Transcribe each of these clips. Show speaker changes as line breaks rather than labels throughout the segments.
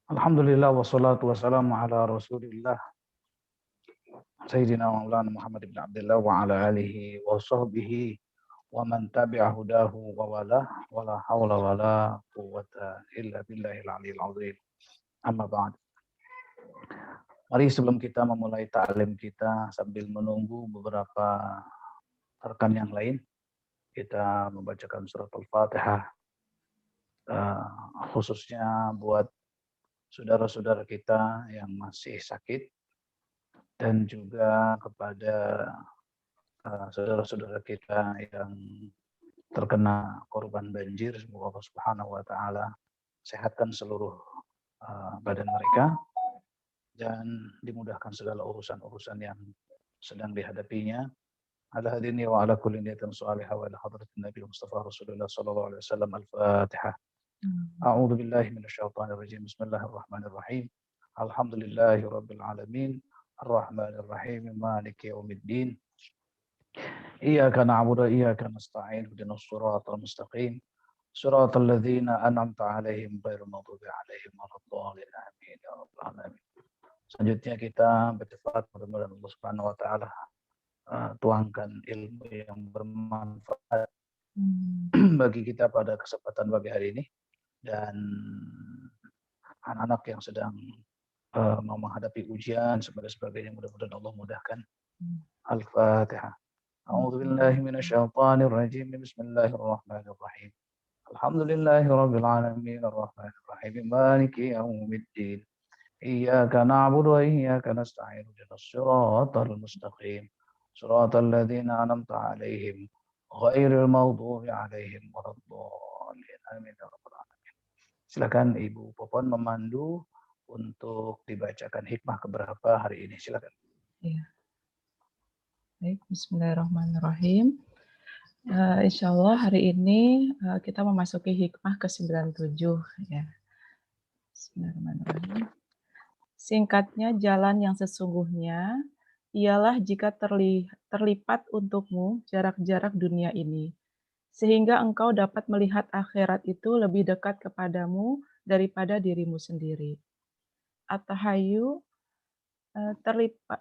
Alhamdulillah wassalatu wassalamu ala Rasulillah Sayyidina Maulana Muhammad ibn Abdullah wa ala alihi wa sahbihi wa man tabi'a hudahu wa wala hawla wala quwwata illa billahil aliyyil azim. Amma ba'd. Mari sebelum kita memulai ta'lim kita sambil menunggu beberapa rekan yang lain, kita membacakan surat Al-Fatihah khususnya buat saudara-saudara kita yang masih sakit dan juga kepada saudara-saudara kita yang terkena korban banjir. Semoga Allah Subhanahu wa taala sehatkan seluruh badan mereka dan dimudahkan segala urusan-urusan yang sedang dihadapinya. Ala hadini wa ala kulli niyatin salihah wa ila hadratin Nabi Mustafa Rasulullah sallallahu alaihi wasallam. Al-Fatihah. A'udzu billahi minasyaitonir rajim. Bismillahirrahmanirrahim. Alhamdulillahi rabbil alamin. Ar-Rahmanir Rahim. Maliki yaumiddin. Iyyaka na'budu wa iyyaka nasta'in. Ihdinas siratal mustaqim. Siratal ladzina an'amta 'alaihim ghairil maghdubi 'alaihim waladdallin. Amin ya rabbal alamin. Selanjutnya kita berdoa mudah-mudahan Allah Subhanahu wa taala tuangkan ilmu yang bermanfaat bagi kita pada kesempatan pagi hari ini, dan anak-anak yang sedang mau menghadapi ujian sebagainya, mudah-mudahan Allah mudahkan. Al-Fatihah. A'udzu billahi minasyaitonir rajim. Bismillahirrahmanirrahim. Alhamdulillahi rabbil alamin arrahmanir rahim maliki yaumiddin. Iyyaka na'budu wa iyyaka nasta'in. Ihdinas siratal mustaqim. Siratal ladzina an'amta 'alaihim ghairil maghdubi 'alaihim waladdallin. Amin ya rabbal alamin. Silakan Ibu Popon memandu untuk dibacakan hikmah keberapa hari ini. Silakan.
Ya. Baik, bismillahirrahmanirrahim. Insyaallah hari ini kita memasuki hikmah ke-97 ya. Bismillahirrahmanirrahim. Singkatnya, jalan yang sesungguhnya ialah jika terlipat untukmu jarak-jarak dunia ini, sehingga engkau dapat melihat akhirat itu lebih dekat kepadamu daripada dirimu sendiri. At-Tahayyu,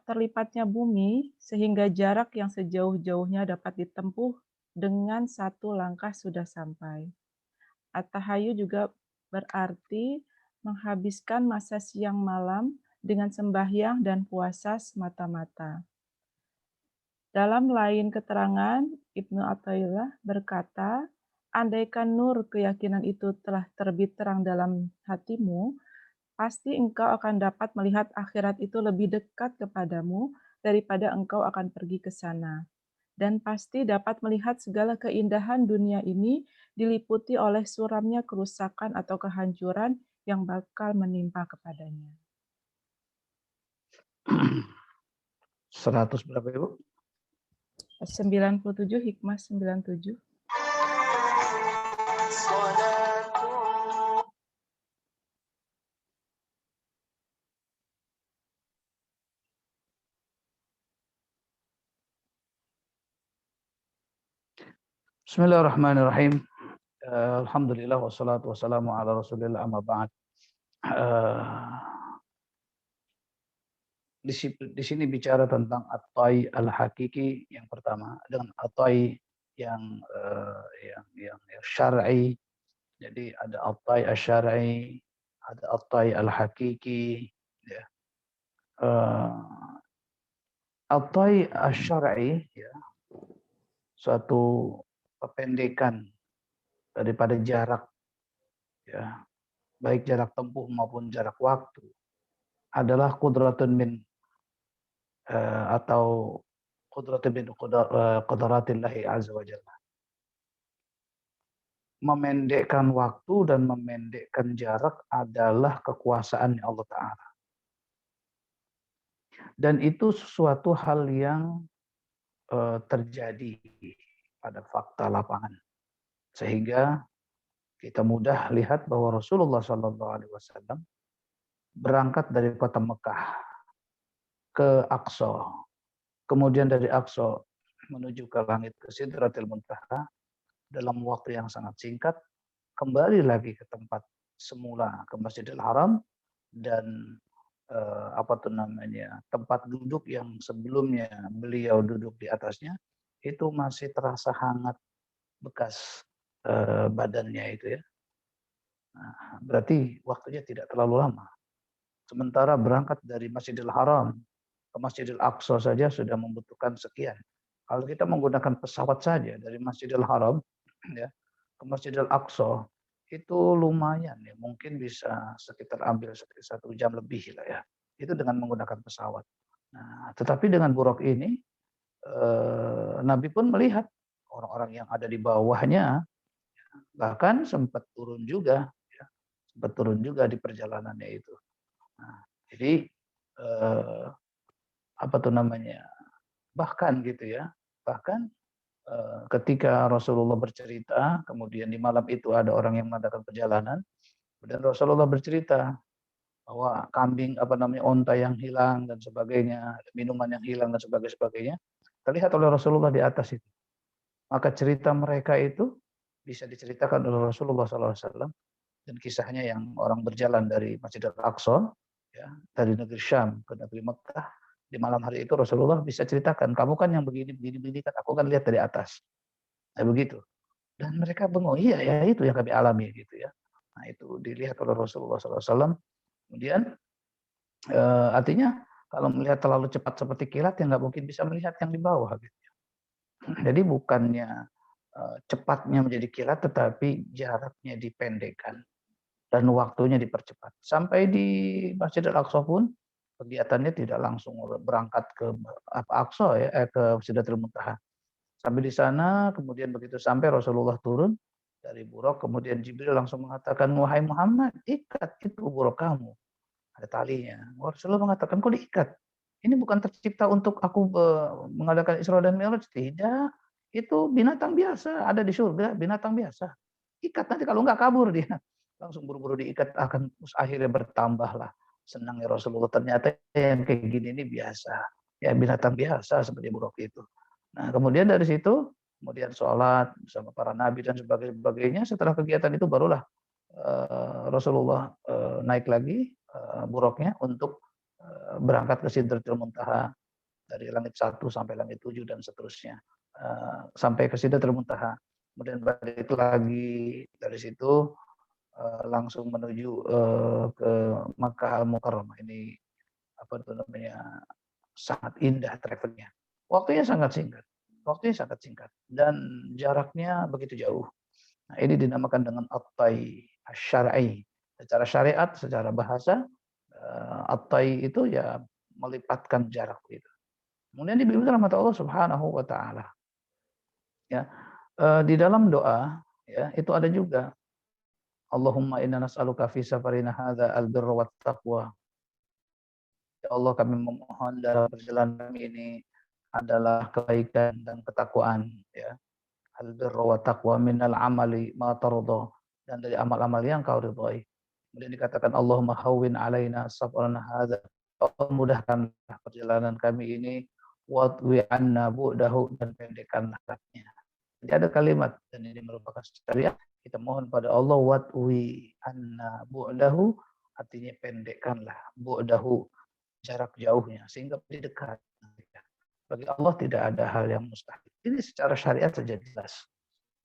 terlipatnya bumi sehingga jarak yang sejauh-jauhnya dapat ditempuh dengan satu langkah sudah sampai. At-Tahayyu juga berarti menghabiskan masa siang malam dengan sembahyang dan puasa semata-mata. Dalam lain keterangan, Ibnu Athaillah berkata, andaikan nur keyakinan itu telah terbit terang dalam hatimu, pasti engkau akan dapat melihat akhirat itu lebih dekat kepadamu daripada engkau akan pergi ke sana. Dan pasti dapat melihat segala keindahan dunia ini diliputi oleh suramnya kerusakan atau kehancuran yang bakal menimpa kepadanya.
100 berapa Ibu?
97, hikmah 97.
Bismillahirrahmanirrahim. Alhamdulillah wassalatu wassalamu ala Rasulillah, amma ba'd. Di sini bicara tentang at-tai al-hakiki yang pertama, dengan at-tai yang syar'i. Jadi ada at-tai asy-syar'i, ada at-tai al-hakiki ya. At-tai asy-syar'i ya, suatu kependekan daripada jarak ya, baik jarak tempuh maupun jarak waktu, adalah qudratun min atau qudratun min qudratillahi azza wa jalla. Memendekkan waktu dan memendekkan jarak adalah kekuasaan Allah Ta'ala. Dan itu sesuatu hal yang terjadi pada fakta lapangan. Sehingga kita mudah lihat bahwa Rasulullah SAW berangkat dari kota Mekah ke Aqsa, kemudian dari Aqsa menuju ke langit, ke Sidratil Muntaha, dalam waktu yang sangat singkat kembali lagi ke tempat semula, ke Masjidil Haram, dan apa tuh namanya, tempat duduk yang sebelumnya beliau duduk di atasnya itu masih terasa hangat bekas badannya itu ya. Nah, berarti waktunya tidak terlalu lama. Sementara berangkat dari Masjidil Haram ke Masjidil Aqsa saja sudah membutuhkan sekian. Kalau kita menggunakan pesawat saja dari Masjidil Haram ya ke Masjidil Aqsa itu lumayan ya, mungkin bisa sekitar ambil sekitar 1 jam lebih lah ya. Itu dengan menggunakan pesawat. Nah, tetapi dengan buruk ini Nabi pun melihat orang-orang yang ada di bawahnya, bahkan sempat turun juga, ya, sempat turun juga di perjalanannya itu. Nah, jadi apa tuh namanya? Bahkan gitu ya, bahkan ketika Rasulullah bercerita, kemudian di malam itu ada orang yang mengadakan perjalanan, kemudian Rasulullah bercerita bahwa kambing apa namanya onta yang hilang dan sebagainya, minuman yang hilang dan sebagainya, terlihat oleh Rasulullah di atas itu. Maka cerita mereka itu bisa diceritakan oleh Rasulullah SAW dan kisahnya yang orang berjalan dari Masjidil Aqsa ya, dari negeri Syam ke negeri Mekah di malam hari itu Rasulullah bisa ceritakan, kamu kan yang begini kan aku kan lihat dari atas. Nah, begitu. Dan mereka bengong, iya ya itu yang kami alami gitu ya. Nah, itu dilihat oleh Rasulullah SAW. Kemudian artinya kalau melihat terlalu cepat seperti kilat ya nggak mungkin bisa melihat yang di bawah gitu. Jadi bukannya cepatnya menjadi kilat tetapi jaraknya dipendekkan dan waktunya dipercepat. Sampai di Masjidil Aqsa pun kegiatannya tidak langsung berangkat ke Aqsa ya, ke Sidratul Muntaha. Sampai di sana, kemudian begitu sampai Rasulullah turun dari buruk, kemudian Jibril langsung mengatakan, wahai Muhammad, ikat itu buruk kamu. Ada talinya. Rasulullah mengatakan, kok diikat? Ini bukan tercipta untuk aku mengadakan Isra dan Mi'raj. Tidak. Itu binatang biasa. Ada di surga, binatang biasa. Ikat nanti kalau nggak kabur dia. Langsung buru-buru diikat, akan akhirnya bertambahlah. Senangnya Rasulullah. Ternyata yang kayak gini ini biasa. Ya binatang biasa seperti buruk itu. Nah kemudian dari situ, kemudian sholat bersama para nabi dan sebagainya. Setelah kegiatan itu barulah Rasulullah naik lagi buruknya untuk berangkat ke Sidratul Muntaha dari langit 1 sampai langit 7 dan seterusnya sampai ke Sidratul Muntaha. Kemudian balik lagi dari situ langsung menuju ke Makkah Al-Mukarramah. Ini apa itu namanya sangat indah travelnya. Waktunya sangat singkat. Waktunya sangat singkat dan jaraknya begitu jauh. Nah, ini dinamakan dengan at-tai syar'i. Secara syariat, secara bahasa, at-tai itu ya melipatkan jarak itu. Kemudian dibimbing rahmat Allah Subhanahu wa taala. Ya. Di dalam doa ya, itu ada juga Allahumma inna nas'aluka fi safarina hadza al-birra wat taqwa. Ya Allah kami memohon dalam perjalanan kami ini adalah kebaikan dan ketakwaan ya. Al-birra wa taqwa minal amali ma tarda, dan dari amal-amal yang kau ridhai. Kemudian dikatakan Allahumma hawwin alaina safarana hadza. Allah mudahkanlah perjalanan kami ini wadwi anna bu'dahu, dan pendekkanlah jaraknya. Jadi ada kalimat dan ini merupakan syariat. Kita mohon pada Allah wadwi anna bu'dahu, artinya pendekkanlah bu'dahu, jarak jauhnya sehingga menjadi dekat. Bagi Allah tidak ada hal yang mustahil. Ini secara syariat saja jelas.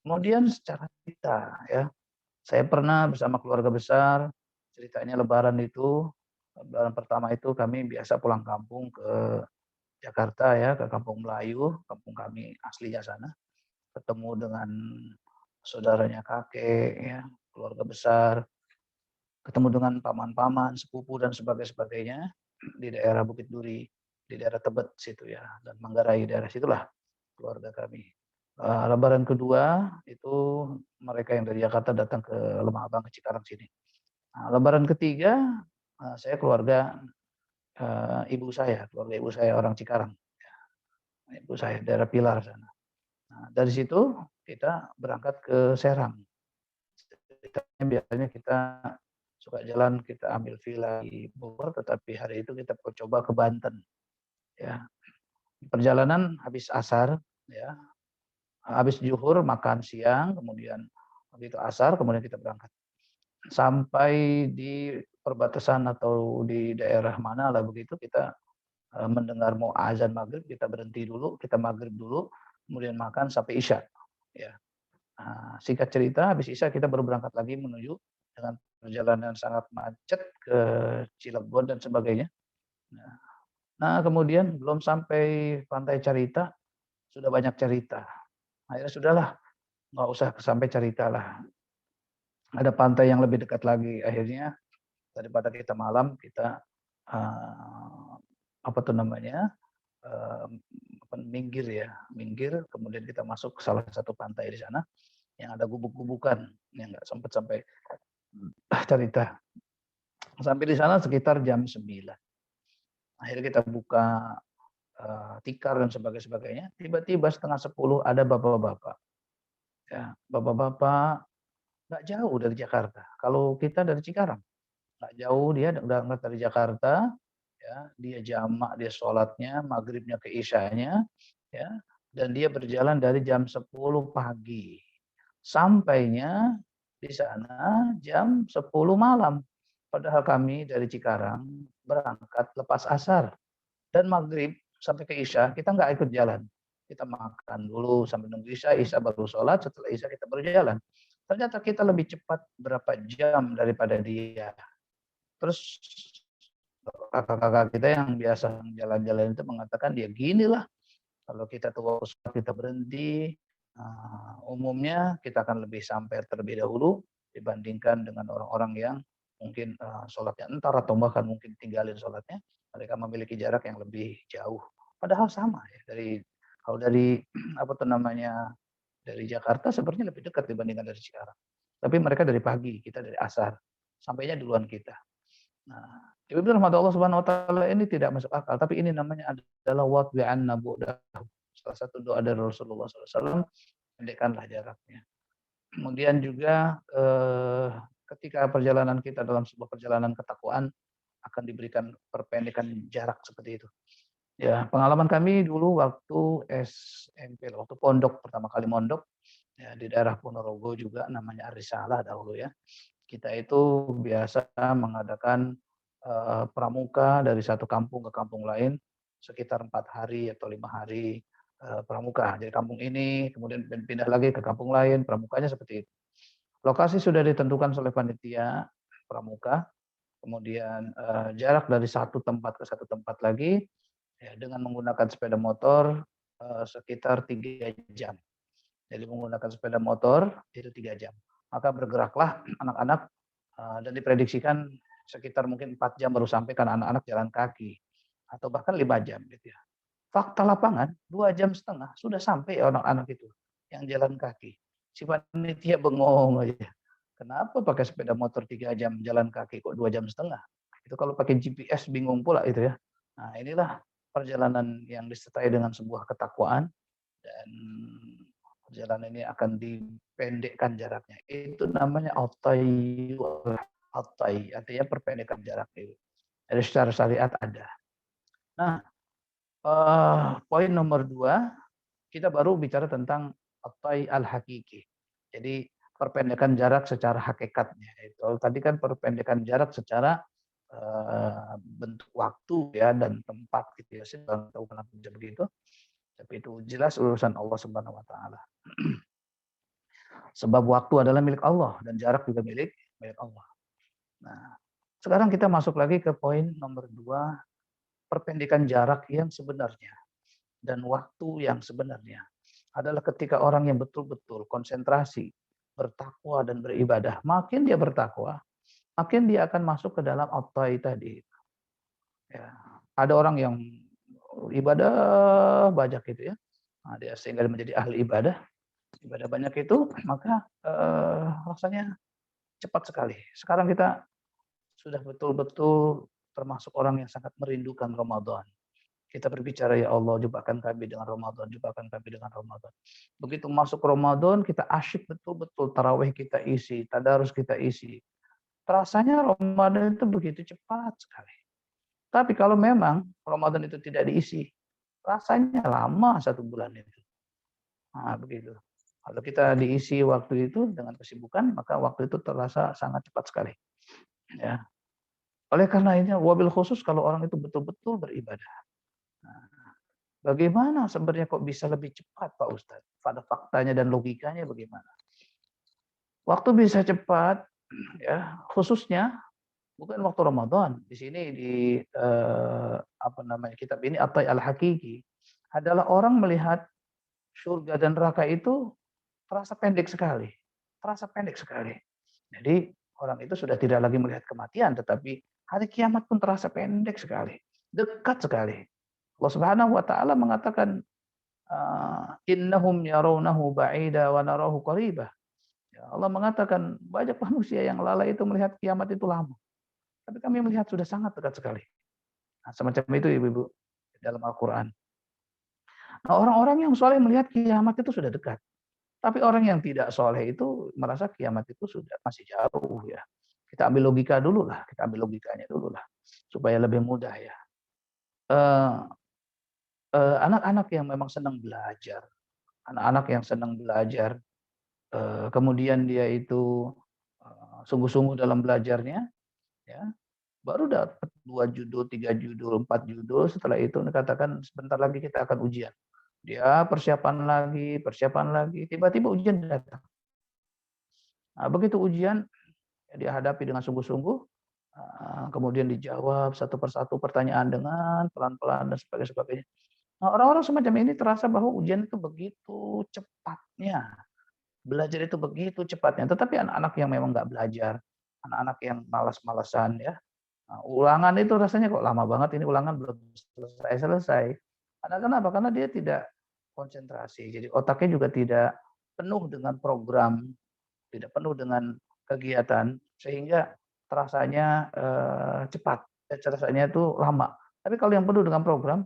Kemudian secara kita ya, saya pernah bersama keluarga besar, ceritanya Lebaran itu, Lebaran pertama itu kami biasa pulang kampung ke Jakarta ya, ke Kampung Melayu, kampung kami aslinya sana, ketemu dengan saudaranya kakek ya, keluarga besar, ketemu dengan paman-paman, sepupu dan sebagainya di daerah Bukit Duri, di daerah Tebet situ ya, dan Manggarai daerah situlah keluarga kami. Lebaran kedua itu mereka yang dari Jakarta datang ke Lemah Abang, ke Cikarang sini. Nah, lebaran ketiga saya keluarga keluarga ibu saya orang Cikarang. Ibu saya daerah Pilar sana. Nah, dari situ kita berangkat ke Serang. Biasanya kita suka jalan, kita ambil villa di Bogor, tetapi hari itu kita coba ke Banten. Ya, perjalanan habis asar, ya, habis zuhur makan siang, kemudian begitu asar, kemudian kita berangkat. Sampai di perbatasan atau di daerah mana lah begitu, kita mendengar mau azan maghrib, kita berhenti dulu, kita maghrib dulu, kemudian makan sampai isya. Ya. Singkat cerita, habis isya kita baru berangkat lagi menuju dengan perjalanan sangat macet ke Cilegon dan sebagainya. Nah, kemudian belum sampai Pantai Carita, sudah banyak cerita. Akhirnya sudahlah, nggak usah sampai Carita lah. Ada pantai yang lebih dekat lagi. Akhirnya daripada kita malam, kita apa tuh namanya, minggir ya, minggir. Kemudian kita masuk ke salah satu pantai di sana yang ada gubuk-gubukan, yang nggak sempat sampai Carita. Sampai di sana sekitar jam 9. Akhirnya kita buka tikar dan sebagainya. Tiba-tiba setengah 10 ada bapak-bapak. Ya, bapak-bapak nggak jauh dari Jakarta. Kalau kita dari Cikarang, nggak jauh, dia udah nggak dari Jakarta. Ya, dia jamak, dia sholatnya, maghribnya ke isyanya, ya, dan dia berjalan dari jam 10 pagi. Sampainya di sana jam 10 malam. Padahal kami dari Cikarang berangkat lepas asar. Dan maghrib sampai ke isya, kita nggak ikut jalan. Kita makan dulu sambil nunggu isya baru sholat, setelah isya kita berjalan. Ternyata kita lebih cepat berapa jam daripada dia. Terus kakak-kakak kita yang biasa jalan-jalan itu mengatakan, ya ginilah, kalau kita tua kita berhenti, umumnya kita akan lebih sampai terlebih dahulu dibandingkan dengan orang-orang yang mungkin sholatnya entar atau bahkan mungkin tinggalin sholatnya, mereka memiliki jarak yang lebih jauh. Padahal sama ya, kalau dari apa tuh namanya, dari Jakarta sebenarnya lebih dekat dibandingkan dari Cikarang. Tapi mereka dari pagi, kita dari asar, sampainya duluan kita. Nah, Ibu rahmat Allah Subhanahu wa taala ini tidak masuk akal, tapi ini namanya adalah watbi'an nabudahu. Salah satu doa dari Rasulullah SAW, pendekkanlah jaraknya. Kemudian juga ketika perjalanan kita dalam sebuah perjalanan ketakwaan akan diberikan perpendekan jarak seperti itu. Ya, pengalaman kami dulu waktu SMP, waktu pondok pertama kali mondok ya, di daerah Ponorogo juga namanya Arisalah dahulu ya. Kita itu biasa mengadakan pramuka dari satu kampung ke kampung lain sekitar 4 hari atau 5 hari pramuka. Jadi kampung ini kemudian pindah lagi ke kampung lain, pramukanya seperti itu. Lokasi sudah ditentukan oleh panitia pramuka, kemudian jarak dari satu tempat ke satu tempat lagi ya, dengan menggunakan sepeda motor sekitar 3 jam. Jadi menggunakan sepeda motor itu 3 jam. Maka bergeraklah anak-anak dan diprediksikan sekitar mungkin 4 jam baru sampai, karena anak-anak jalan kaki. Atau bahkan 5 jam gitu ya. Fakta lapangan 2,5 jam sudah sampai anak-anak itu yang jalan kaki. Si panitia bengong aja. Kenapa pakai sepeda motor 3 jam jalan kaki kok 2,5 jam? Itu kalau pakai GPS bingung pula itu ya. Nah, inilah perjalanan yang disertai dengan sebuah ketakwaan, dan perjalanan ini akan dipendekkan jaraknya. Itu namanya al-tay, artinya perpendekan jarak itu. Jadi secara syariat ada. Nah, poin nomor 2, kita baru bicara tentang al-tay al-hakiki. Jadi perpendekan jarak secara hakikatnya. Itu tadi kan perpendekan jarak secara bentuk waktu ya dan tempat gitu ya. Saya nggak tahu kenapa bisa begitu. Tapi itu jelas urusan Allah Subhanahu wa taala. Sebab waktu adalah milik Allah dan jarak juga milik Allah. Nah, sekarang kita masuk lagi ke poin nomor 2, perpendekan jarak yang sebenarnya dan waktu yang sebenarnya adalah ketika orang yang betul-betul konsentrasi, bertakwa dan beribadah. Makin dia bertakwa, makin dia akan masuk ke dalam at-tai tadi. Ya, ada orang yang ibadah banyak gitu ya. Nah, dia sehingga menjadi ahli ibadah banyak itu, maka rasanya cepat sekali. Sekarang kita sudah betul-betul termasuk orang yang sangat merindukan Ramadan. Kita berbicara, ya Allah, jumpakan kami dengan Ramadan, jumpakan kami dengan Ramadan. Begitu masuk Ramadan, kita asyik betul-betul, tarawih kita isi, tadarus kita isi. Rasanya Ramadan itu begitu cepat sekali. Tapi kalau memang Ramadan itu tidak diisi, rasanya lama 1 bulan itu. Nah, begitu. Kalau kita diisi waktu itu dengan kesibukan, maka waktu itu terasa sangat cepat sekali. Ya. Oleh karena ini, wabil khusus kalau orang itu betul-betul beribadah. Nah, bagaimana sebenarnya kok bisa lebih cepat Pak Ustadz? Pada faktanya dan logikanya bagaimana? Waktu bisa cepat, ya khususnya bukan waktu Ramadan. Di sini di apa namanya kitab ini At-Tai Al-Haqiqi adalah orang melihat surga dan neraka itu terasa pendek sekali. Terasa pendek sekali. Jadi orang itu sudah tidak lagi melihat kematian, tetapi hari kiamat pun terasa pendek sekali. Dekat sekali. Allah Subhanahu wa taala mengatakan innahum yarawnahu ba'ida wa narahu qaribah. Ya, Allah mengatakan banyak manusia yang lalai itu melihat kiamat itu lama. Tapi kami melihat sudah sangat dekat sekali. Nah, semacam itu Ibu-ibu dalam Al-Qur'an. Nah, orang-orang yang soleh melihat kiamat itu sudah dekat. Tapi orang yang tidak soleh itu merasa kiamat itu sudah masih jauh ya. Kita ambil logika dulu lah, kita ambil logikanya dulu lah, supaya lebih mudah ya. Anak-anak yang memang senang belajar, anak-anak yang senang belajar, kemudian dia itu sungguh-sungguh dalam belajarnya, ya, baru dapat 2 judul, 3 judul, 4 judul, setelah itu dikatakan sebentar lagi kita akan ujian. Dia persiapan lagi, tiba-tiba ujian datang. Nah, begitu ujian dia hadapi dengan sungguh-sungguh, kemudian dijawab satu persatu pertanyaan dengan pelan-pelan dan sebagainya. Nah, orang-orang semacam ini terasa bahwa ujian itu begitu cepatnya, belajar itu begitu cepatnya. Tetapi anak-anak yang memang nggak belajar, anak-anak yang malas-malasan ya, ulangan itu rasanya kok lama banget ini ulangan belum selesai-selesai. Karena kenapa? Karena dia tidak konsentrasi. Jadi otaknya juga tidak penuh dengan program, tidak penuh dengan kegiatan sehingga terasanya cepat, terasanya itu lama. Tapi kalau yang penuh dengan program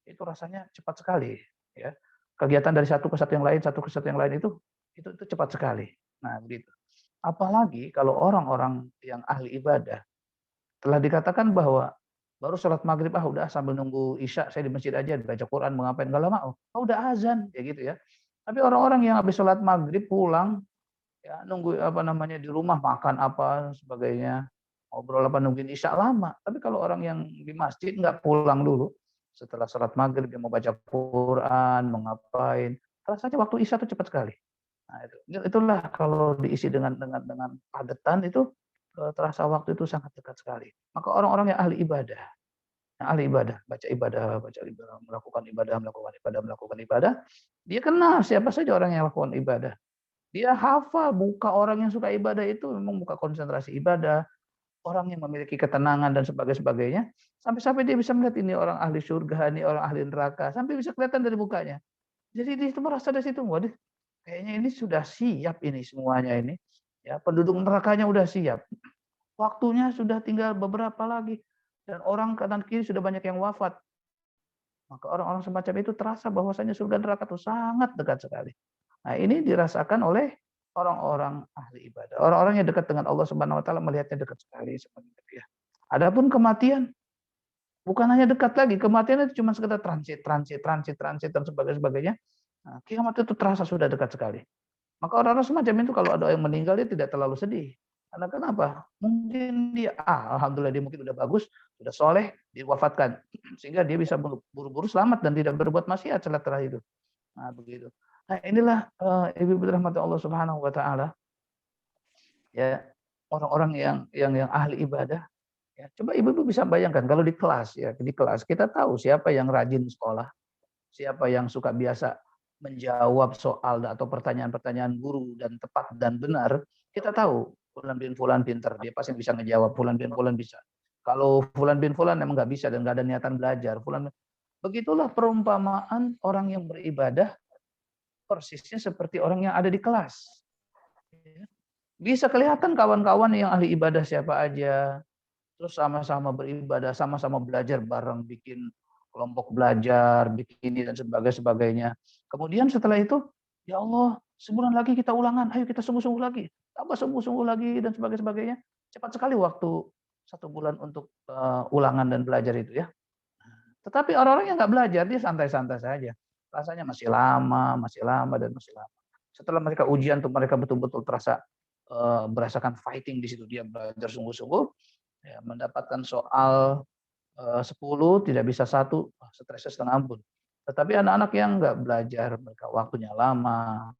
itu rasanya cepat sekali, ya. Kegiatan dari satu ke satu yang lain, satu ke satu yang lain itu cepat sekali. Nah, begitu. Apalagi kalau orang-orang yang ahli ibadah telah dikatakan bahwa baru sholat maghrib, udah sambil nunggu isya saya di masjid aja baca Quran mau ngapain nggak lama, udah azan ya gitu ya. Tapi orang-orang yang habis sholat maghrib pulang ya nunggu apa namanya di rumah makan apa sebagainya, ngobrol apa nungguin isya lama. Tapi kalau orang yang di masjid nggak pulang dulu, setelah sholat maghrib dia mau baca Quran, mau ngapain, rasanya waktu isya itu cepat sekali. Nah, itulah kalau diisi dengan padetan itu terasa waktu itu sangat dekat sekali. Maka orang-orang yang ahli ibadah, baca ibadah, melakukan ibadah, dia kenal siapa saja orang yang melakukan ibadah. Dia hafal muka orang yang suka ibadah itu memang muka konsentrasi ibadah, orang yang memiliki ketenangan dan sebagainya, sampai-sampai dia bisa melihat ini orang ahli surga, ini orang ahli neraka, sampai bisa kelihatan dari mukanya. Jadi dia itu merasa dari situ, waduh, kayaknya ini sudah siap ini semuanya ini. Ya, penduduk nerakanya udah siap. Waktunya sudah tinggal beberapa lagi dan orang kanan kiri sudah banyak yang wafat. Maka orang-orang semacam itu terasa bahwasanya surga neraka itu sangat dekat sekali. Nah, ini dirasakan oleh orang-orang ahli ibadah. Orang-orang yang dekat dengan Allah Subhanahu wa taala melihatnya dekat sekali seperti itu ya. Adapun kematian bukan hanya dekat lagi, kematian itu cuma sekedar transit dan sebagainya. Nah, kiamat itu terasa sudah dekat sekali. Maka orang-orang semacam itu kalau ada yang meninggal dia tidak terlalu sedih. Karena kenapa? Mungkin dia, alhamdulillah dia mungkin udah bagus, sudah soleh, diwafatkan. Sehingga dia bisa buru-buru selamat dan tidak berbuat maksiat setelah itu. Nah, begitu. Nah, inilah ibu-ibu rahmat Allah Subhanahu wa taala ya, orang-orang yang ahli ibadah ya. Coba ibu-ibu bisa bayangkan kalau di kelas ya, di kelas kita tahu siapa yang rajin sekolah, siapa yang suka biasa menjawab soal atau pertanyaan-pertanyaan guru dan tepat dan benar, kita tahu fulan bin fulan pinter, dia pasti bisa ngejawab, fulan bin fulan bisa. Kalau fulan bin fulan emang nggak bisa dan nggak ada niatan belajar, begitulah perumpamaan orang yang beribadah persisnya seperti orang yang ada di kelas. Bisa kelihatan kawan-kawan yang ahli ibadah siapa aja, terus sama-sama beribadah, sama-sama belajar bareng, bikin kelompok belajar, bikin ini dan sebagainya. Kemudian setelah itu, ya Allah, sebulan lagi kita ulangan, ayo kita sungguh-sungguh lagi, tambah sungguh-sungguh lagi dan sebagainya. Cepat sekali waktu 1 bulan untuk ulangan dan belajar itu ya. Tetapi orang-orang yang nggak belajar dia santai-santai saja. rasanya masih lama dan masih lama. Setelah mereka ujian tuh mereka betul-betul terasa merasakan fighting di situ, dia belajar sungguh-sungguh, ya, mendapatkan soal 10 tidak bisa satu, wah stresnya setengah ampun. Tetapi anak-anak yang nggak belajar, mereka waktunya lama,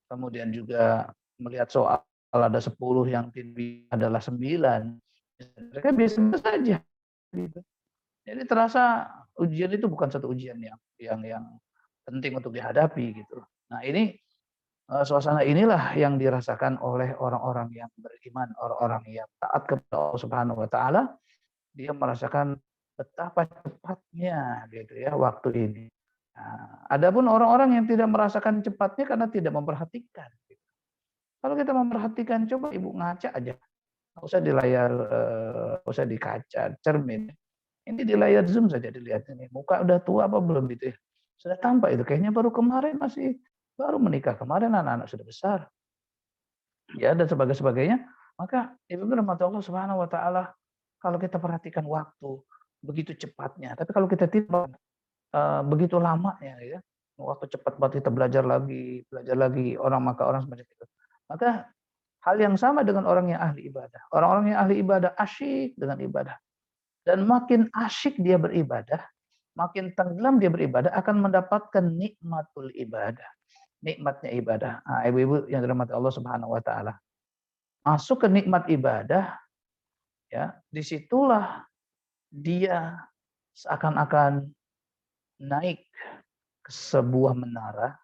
kemudian juga melihat soal ada 10 yang tidak adalah 9, mereka biasa-biasa saja, gitu. Jadi terasa ujian itu bukan satu ujian yang penting untuk dihadapi, gitu. Nah ini, suasana inilah yang dirasakan oleh orang-orang yang beriman, orang-orang yang taat kepada Allah Subhanahu wa taala. Dia merasakan betapa cepatnya gitu ya waktu ini. Nah, adapun orang-orang yang tidak merasakan cepatnya karena tidak memperhatikan. Gitu. Kalau kita memperhatikan, coba ibu ngaca aja, nggak usah di layar, nggak usah di kaca cermin. Ini di layar Zoom saja dilihat ini, muka udah tua apa belum gitu ya. Sudah tampak itu, kayaknya baru kemarin baru menikah, kemarin anak-anak sudah besar. Ya dan sebagainya. Maka ibu rahmat Allah Subhanahu wa taala, kalau kita perhatikan waktu begitu cepatnya, tapi kalau kita tidak begitu lamanya ya, waktu cepat banget kita belajar lagi, maka orang seperti itu. Maka hal yang sama dengan orang yang ahli ibadah. Orang-orang yang ahli ibadah asyik dengan ibadah. Dan makin asyik dia beribadah, makin tenggelam dia beribadah akan mendapatkan nikmatul ibadah. Nikmatnya ibadah. Nah, ibu-ibu yang dirahmati Allah Subhanahu wa taala. Masuk ke nikmat ibadah, ya, disitulah dia seakan-akan naik ke sebuah menara.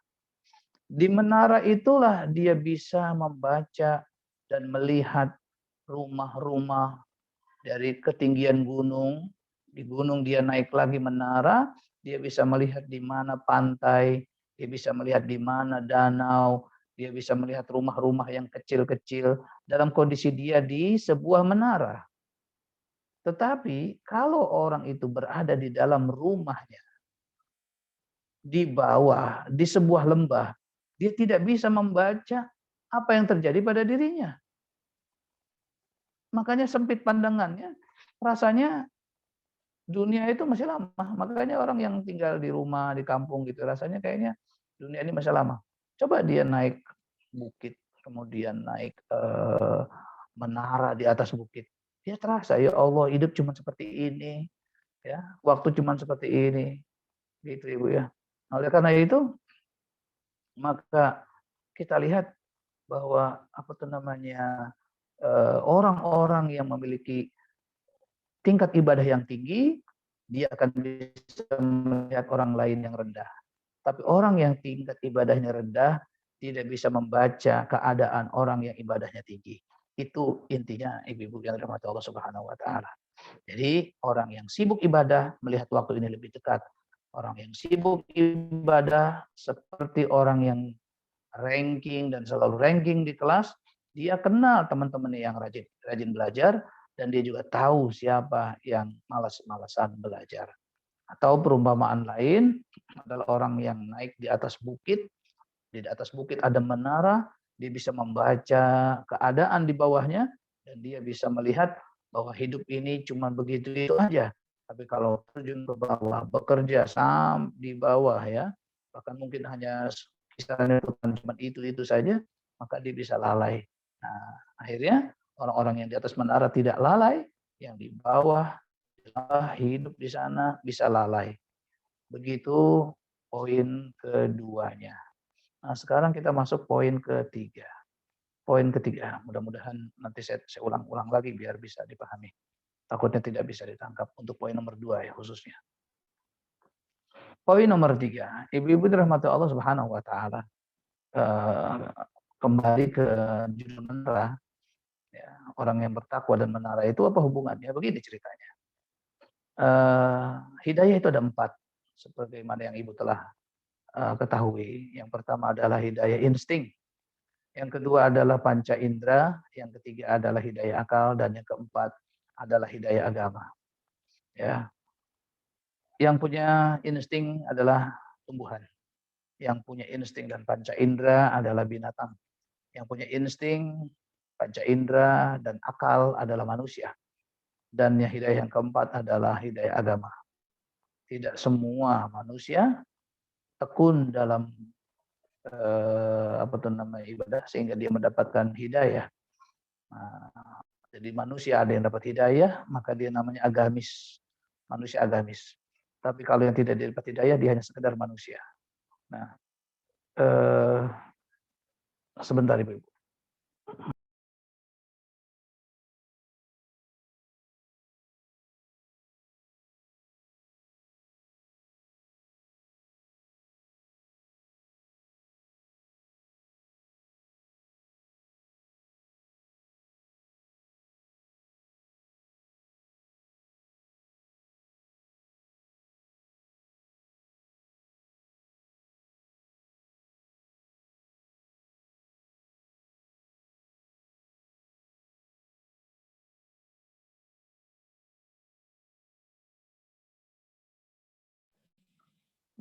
Di menara itulah dia bisa membaca dan melihat rumah-rumah dari ketinggian gunung. Di gunung dia naik lagi menara, dia bisa melihat di mana pantai, dia bisa melihat di mana danau, dia bisa melihat rumah-rumah yang kecil-kecil dalam kondisi dia di sebuah menara. Tetapi kalau orang itu berada di dalam rumahnya, di bawah, di sebuah lembah, dia tidak bisa membaca apa yang terjadi pada dirinya. Makanya sempit pandangannya, rasanya dunia itu masih lama. Makanya orang yang tinggal di rumah, di kampung gitu, rasanya kayaknya dunia ini masih lama. Coba dia naik bukit, kemudian naik menara di atas bukit. Dia terasa, ya Allah, hidup cuma seperti ini, ya, waktu cuma seperti ini, gitu Ibu ya. Oleh karena itu, maka kita lihat bahwa apa tuh namanya, orang-orang yang memiliki tingkat ibadah yang tinggi, dia akan bisa melihat orang lain yang rendah. Tapi orang yang tingkat ibadahnya rendah, tidak bisa membaca keadaan orang yang ibadahnya tinggi. Itu intinya ibu-ibu yang dirahmati Allah Subhanahu wa taala. Jadi orang yang sibuk ibadah melihat waktu ini lebih dekat. Orang yang sibuk ibadah seperti orang yang ranking dan selalu ranking di kelas, dia kenal teman-teman yang rajin rajin belajar dan dia juga tahu siapa yang malas-malasan belajar. Atau perumpamaan lain adalah orang yang naik di atas bukit, di atas bukit ada menara, dia bisa membaca keadaan di bawahnya dan dia bisa melihat bahwa hidup ini cuma begitu itu aja. Tapi kalau terjun ke bawah, bekerja di bawah ya, bahkan mungkin hanya kisaran cuma itu saja, maka dia bisa lalai. Nah, akhirnya orang-orang yang di atas menara tidak lalai, yang di bawah hidup di sana bisa lalai. Begitu poin keduanya. Nah, sekarang kita masuk poin ketiga. Poin ketiga, mudah-mudahan nanti saya ulang-ulang lagi biar bisa dipahami. Takutnya tidak bisa ditangkap untuk poin nomor 2 ya khususnya. Poin nomor 3, ibu-ibu dirahmati Allah Subhanahu wa taala. Kembali ke judul menara, ya, orang yang bertakwa dan menara itu apa hubungannya? Begini ceritanya. Hidayah itu ada 4, sebagaimana yang ibu telah ketahui. Yang pertama adalah hidayah insting, yang kedua adalah panca indera, yang ketiga adalah hidayah akal, dan yang keempat adalah hidayah agama. Ya, yang punya insting adalah tumbuhan, yang punya insting dan panca indera adalah binatang, yang punya insting, panca indera dan akal adalah manusia, dan yang hidayah yang keempat adalah hidayah agama. Tidak semua manusia tekun dalam ibadah sehingga dia mendapatkan hidayah. Nah, jadi manusia ada yang dapat hidayah, maka dia namanya agamis, manusia agamis. Tapi kalau yang tidak dapat hidayah, dia hanya sekedar manusia. Nah, sebentar Ibu.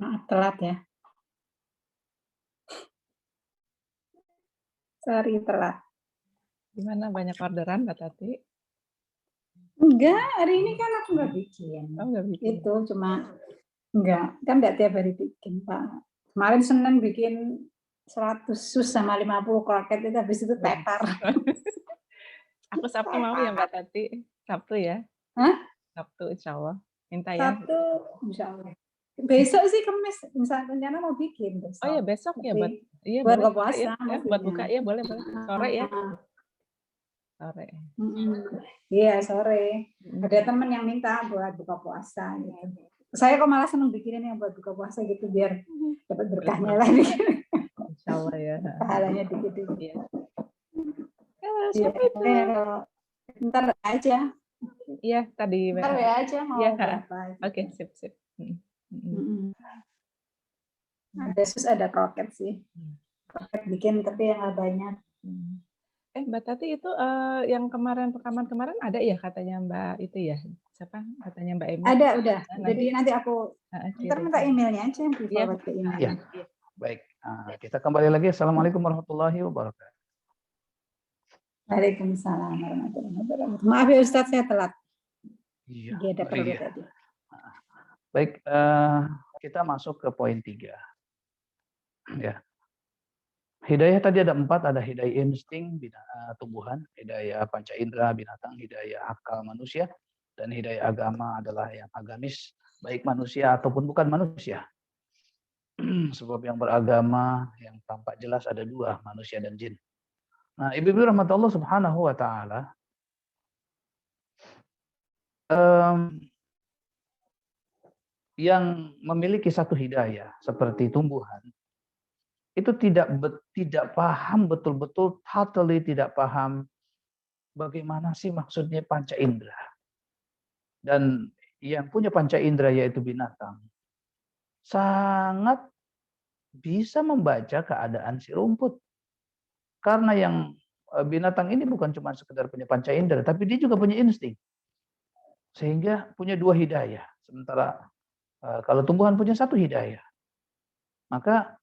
Maaf telat ya. Sorry telat.
Gimana, banyak orderan Mbak Tati?
Enggak, hari ini kan aku nggak bikin.
Oh, nggak bikin.
Itu cuma kan enggak tiap hari bikin, Pak. Kemarin Senin bikin 100 sus sama 50 kroket itu habis itu tepar.
Aku Sabtu mau ya Mbak Tati? Sabtu ya?
Hah?
Sabtu insya Allah. Minta ya.
Sabtu, insya Allah. Besok sih Kamis, misalnya rencana mau bikin besok.
Oh ya besok ya buat
iya buat buka puasa.
Ya, buat buka ya boleh sore ya. Sore.
Iya sore. Ada teman yang minta buat buka puasa gitu. Saya kok malah seneng bikinin yang buat buka puasa gitu biar dapat berkahnya lagi.
Insya Allah ya.
Pahalanya dikit-dikit.
Iya.
Siapa itu? Ntar aja.
Iya tadi.
Ntar ya aja mau berapa.
Oke sip.
Ada sus ada kroket sih. Kroket bikin tapi yang nggak banyak.
Mbak Tati itu yang rekaman kemarin ada ya katanya Mbak itu ya? Siapa katanya Mbak Emi?
Ada udah. Jadi nanti aku ntar minta emailnya aja yang
forward
ke email.
Ya. Baik. Kita kembali lagi. Assalamualaikum warahmatullahi wabarakatuh.
Waalaikumsalam warahmatullahi wabarakatuh. Maaf ya Ustadz saya telat.
Iya.
Ada perlu tadi.
Baik, kita masuk ke poin 3. Ya. Hidayah tadi ada 4, ada hidayah insting tumbuhan, hidayah panca indera binatang, hidayah akal manusia, dan hidayah agama adalah yang agamis, baik manusia ataupun bukan manusia. Sebab yang beragama yang tampak jelas ada 2, manusia dan jin. Nah, ibu-ibu rahmat Allah subhanahu wa ta'ala, yang memiliki satu hidayah seperti tumbuhan, itu tidak paham betul-betul, totally tidak paham bagaimana sih maksudnya panca indera. Dan yang punya panca indera yaitu binatang, sangat bisa membaca keadaan si rumput. Karena yang binatang ini bukan cuma sekedar punya panca indera, tapi dia juga punya insting. Sehingga punya 2 hidayah. Sementara kalau tumbuhan punya 1 hidayah. Maka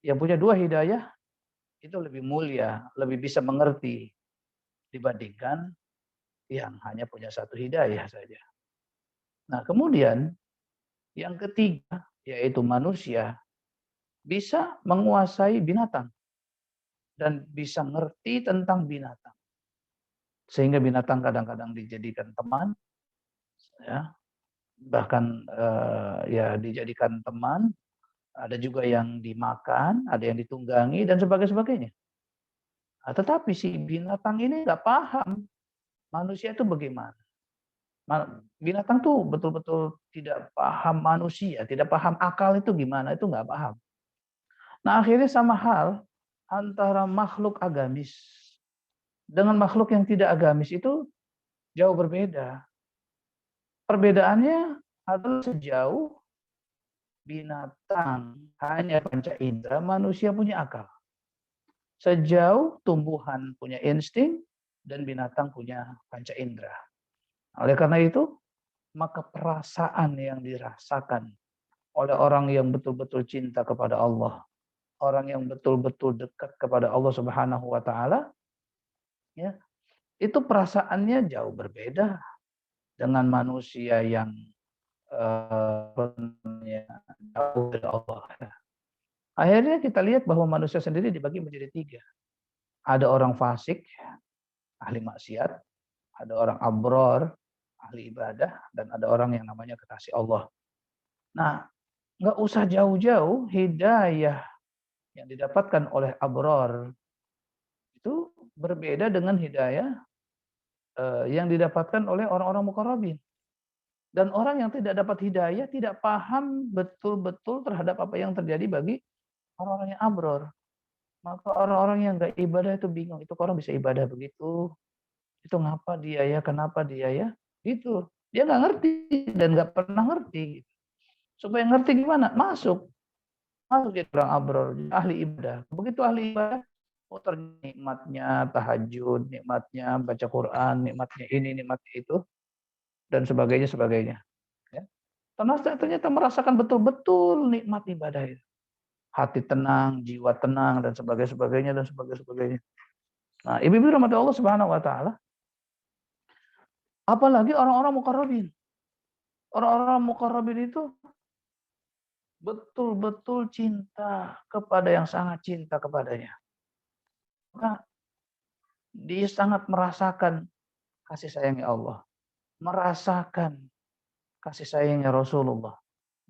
yang punya 2 hidayah itu lebih mulia, lebih bisa mengerti dibandingkan yang hanya punya 1 hidayah saja. Nah, kemudian yang ketiga yaitu manusia bisa menguasai binatang dan bisa ngerti tentang binatang. Sehingga binatang kadang-kadang dijadikan teman, ya. Bahkan ya dijadikan teman, ada juga yang dimakan, ada yang ditunggangi dan sebagainya. Nah, tetapi si binatang ini nggak paham manusia itu bagaimana. Binatang tuh betul-betul tidak paham manusia, tidak paham akal itu gimana, itu nggak paham. Nah, akhirnya sama hal antara makhluk agamis dengan makhluk yang tidak agamis itu jauh berbeda. Perbedaannya adalah sejauh binatang hanya panca indera, manusia punya akal. Sejauh tumbuhan punya insting dan binatang punya panca indera. Oleh karena itu, maka perasaan yang dirasakan oleh orang yang betul-betul cinta kepada Allah, orang yang betul-betul dekat kepada Allah Subhanahu wa taala, ya, itu perasaannya jauh berbeda dengan manusia yang jauh dari Allah. Akhirnya kita lihat bahwa manusia sendiri dibagi menjadi 3. Ada orang fasik, ahli maksiat, ada orang abror, ahli ibadah, dan ada orang yang namanya kekasih Allah. Nah, nggak usah jauh-jauh, hidayah yang didapatkan oleh abror itu berbeda dengan hidayah yang didapatkan oleh orang-orang muqarrabin. Dan orang yang tidak dapat hidayah tidak paham betul-betul terhadap apa yang terjadi bagi orang-orang yang abror. Maka orang-orang yang nggak ibadah itu bingung, itu orang bisa ibadah begitu, itu ngapa dia ya, kenapa dia ya, gitu. Dia nggak ngerti dan nggak pernah ngerti. Supaya ngerti gimana? Masuk jadi orang abror, ahli ibadah. Begitu ahli ibadah, oh ternyata nikmatnya tahajud, nikmatnya baca Quran, nikmatnya ini, nikmatnya itu, dan sebagainya, sebagainya. Ya. Ternyata merasakan betul-betul nikmat ibadah itu. Hati tenang, jiwa tenang, dan sebagainya, dan sebagainya. Nah, ibu-ibu rahmat Allah Subhanahu wa taala, apalagi orang-orang muqarrabin. Orang-orang muqarrabin itu betul-betul cinta kepada yang sangat cinta kepadanya. Maka dia sangat merasakan kasih sayangnya Allah, merasakan kasih sayangnya Rasulullah,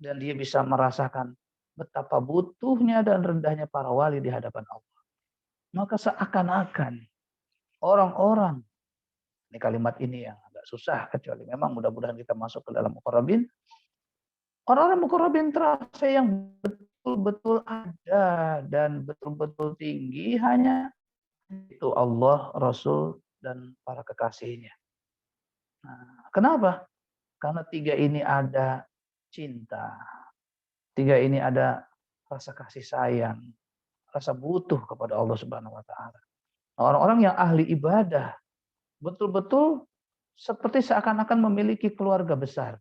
dan dia bisa merasakan betapa butuhnya dan rendahnya para wali di hadapan Allah. Maka seakan-akan orang-orang, ini kalimat ini yang agak susah, kecuali memang mudah-mudahan kita masuk ke dalam muqarrabin. Orang-orang muqarrabin terasa yang betul-betul ada dan betul-betul tinggi hanya itu Allah, Rasul, dan para kekasihnya. Nah, kenapa? Karena 3 ini ada cinta. 3 ini ada rasa kasih sayang, rasa butuh kepada Allah Subhanahu wa taala. Orang-orang yang ahli ibadah betul-betul seperti seakan-akan memiliki keluarga besar,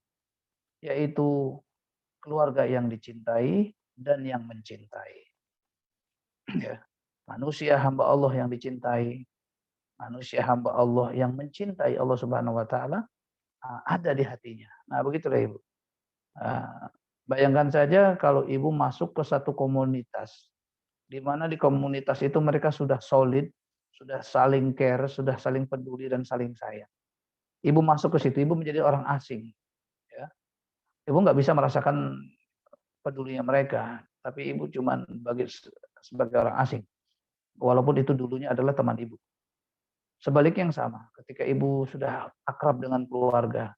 yaitu keluarga yang dicintai dan yang mencintai. Ya. Manusia hamba Allah yang dicintai, manusia hamba Allah yang mencintai Allah Subhanahu wa taala ada di hatinya. Nah, begitulah Ibu. Bayangkan saja kalau Ibu masuk ke satu komunitas, di mana di komunitas itu mereka sudah solid, sudah saling care, sudah saling peduli dan saling sayang. Ibu masuk ke situ, Ibu menjadi orang asing. Ya. Ibu nggak bisa merasakan pedulinya mereka, tapi Ibu cuma sebagai orang asing. Walaupun itu dulunya adalah teman Ibu. Sebaliknya yang sama, ketika Ibu sudah akrab dengan keluarga,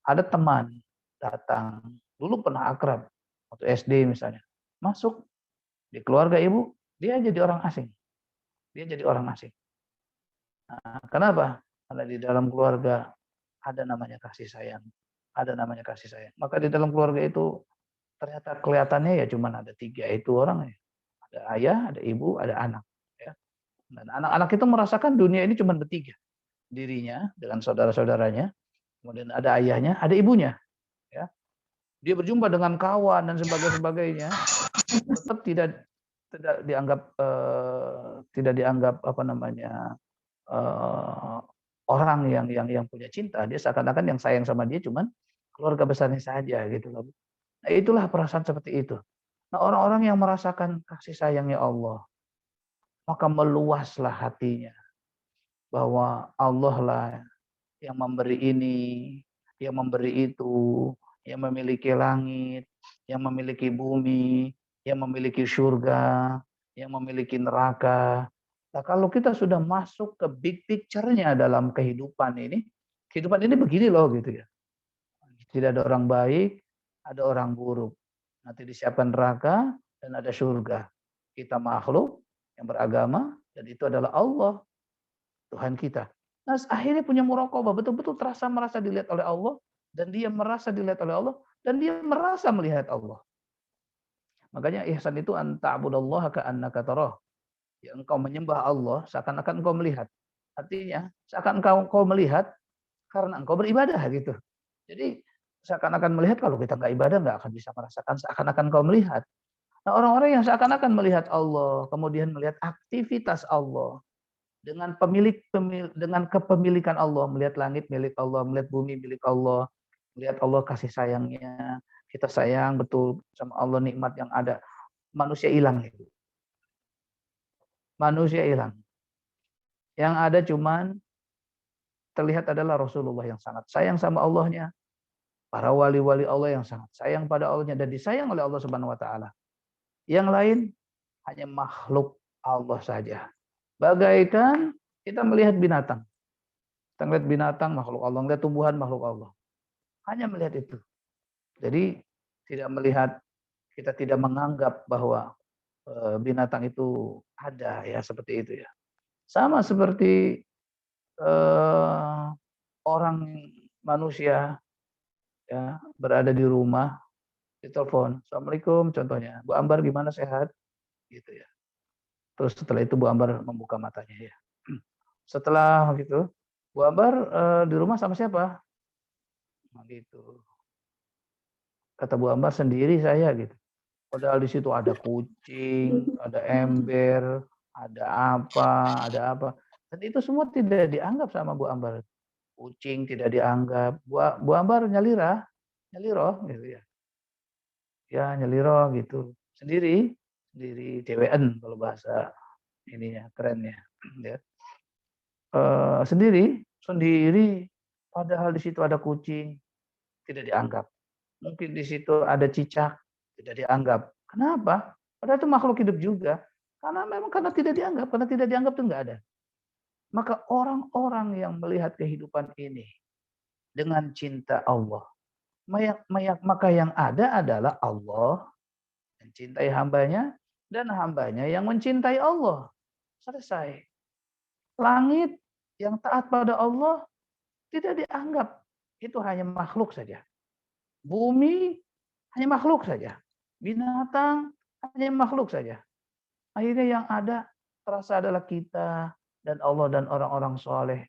ada teman datang, dulu pernah akrab, waktu SD misalnya, masuk di keluarga Ibu, dia jadi orang asing. Dia jadi orang asing. Nah, kenapa? Karena di dalam keluarga ada namanya kasih sayang. Ada namanya kasih sayang. Maka di dalam keluarga itu ternyata kelihatannya ya cuma ada 3 itu orang ya. Ada ayah, ada ibu, ada anak. Ya. Dan anak-anak itu merasakan dunia ini cuma bertiga. Dirinya dengan saudara-saudaranya, kemudian ada ayahnya, ada ibunya. Ya. Dia berjumpa dengan kawan dan sebagainya, tetap tidak dianggap apa namanya orang yang punya cinta. Dia seakan-akan yang sayang sama dia cuman keluarga besarnya saja gitu loh. Nah, itulah perasaan seperti itu. Nah, orang-orang yang merasakan kasih sayangnya Allah, maka meluaslah hatinya bahwa Allah lah yang memberi ini, yang memberi itu, yang memiliki langit, yang memiliki bumi, yang memiliki surga, yang memiliki neraka. Nah, kalau kita sudah masuk ke big picture-nya dalam kehidupan ini begini loh gitu ya. Tidak ada orang baik, ada orang buruk. Nanti disiapkan neraka dan ada surga. Kita makhluk yang beragama dan itu adalah Allah, Tuhan kita. Nah, akhirnya punya muraqabah, betul-betul merasa dilihat oleh Allah, dan dia merasa dilihat oleh Allah, dan dia merasa melihat Allah. Makanya ihsan itu anta'budallaha ka'annaka tarah. Ya, engkau menyembah Allah seakan-akan engkau melihat. Artinya, seakan engkau melihat karena engkau beribadah gitu. Jadi, seakan-akan melihat, kalau kita nggak ibadah nggak akan bisa merasakan seakan-akan engkau melihat. Nah, orang-orang yang seakan-akan melihat Allah, kemudian melihat aktivitas Allah, dengan kepemilikan Allah, melihat langit milik Allah, melihat bumi milik Allah, Lihat Allah kasih sayangnya, kita sayang betul sama Allah, nikmat yang ada. Manusia hilang itu. Manusia hilang. Yang ada cuman terlihat adalah Rasulullah yang sangat sayang sama Allahnya, para wali-wali Allah yang sangat sayang pada Allahnya dan disayang oleh Allah Subhanahu wa taala. Yang lain hanya makhluk Allah saja. Bagaikan kita melihat binatang. Kita melihat binatang makhluk Allah, melihat tumbuhan makhluk Allah. Hanya melihat itu. Jadi tidak melihat, kita tidak menganggap bahwa binatang itu ada ya, seperti itu ya. Sama seperti orang manusia ya berada di rumah, ditelepon, Assalamualaikum contohnya, Bu Ambar gimana, sehat? Gitu ya. Terus setelah itu Bu Ambar membuka matanya ya. Setelah gitu, Bu Ambar di rumah sama siapa? Nah, gitu. Kata Bu Ambar, sendiri saya gitu. Padahal di situ ada kucing, ada ember, ada apa. Dan itu semua tidak dianggap sama Bu Ambar. Kucing tidak dianggap. Bu Ambar nyaliroh gitu ya. Ya nyaliroh gitu. Sendiri DWN kalau bahasa ininya kerennya. Ya. Sendiri. Padahal di situ ada kucing, tidak dianggap. Mungkin di situ ada cicak, tidak dianggap. Kenapa? Padahal itu makhluk hidup juga. Karena tidak dianggap. Karena tidak dianggap itu enggak ada. Maka orang-orang yang melihat kehidupan ini dengan cinta Allah, maka yang ada adalah Allah mencintai hambanya dan hambanya yang mencintai Allah. Selesai. Langit yang taat pada Allah tidak dianggap. Itu hanya makhluk saja. Bumi hanya makhluk saja. Binatang hanya makhluk saja. Akhirnya yang ada terasa adalah kita dan Allah dan orang-orang soleh.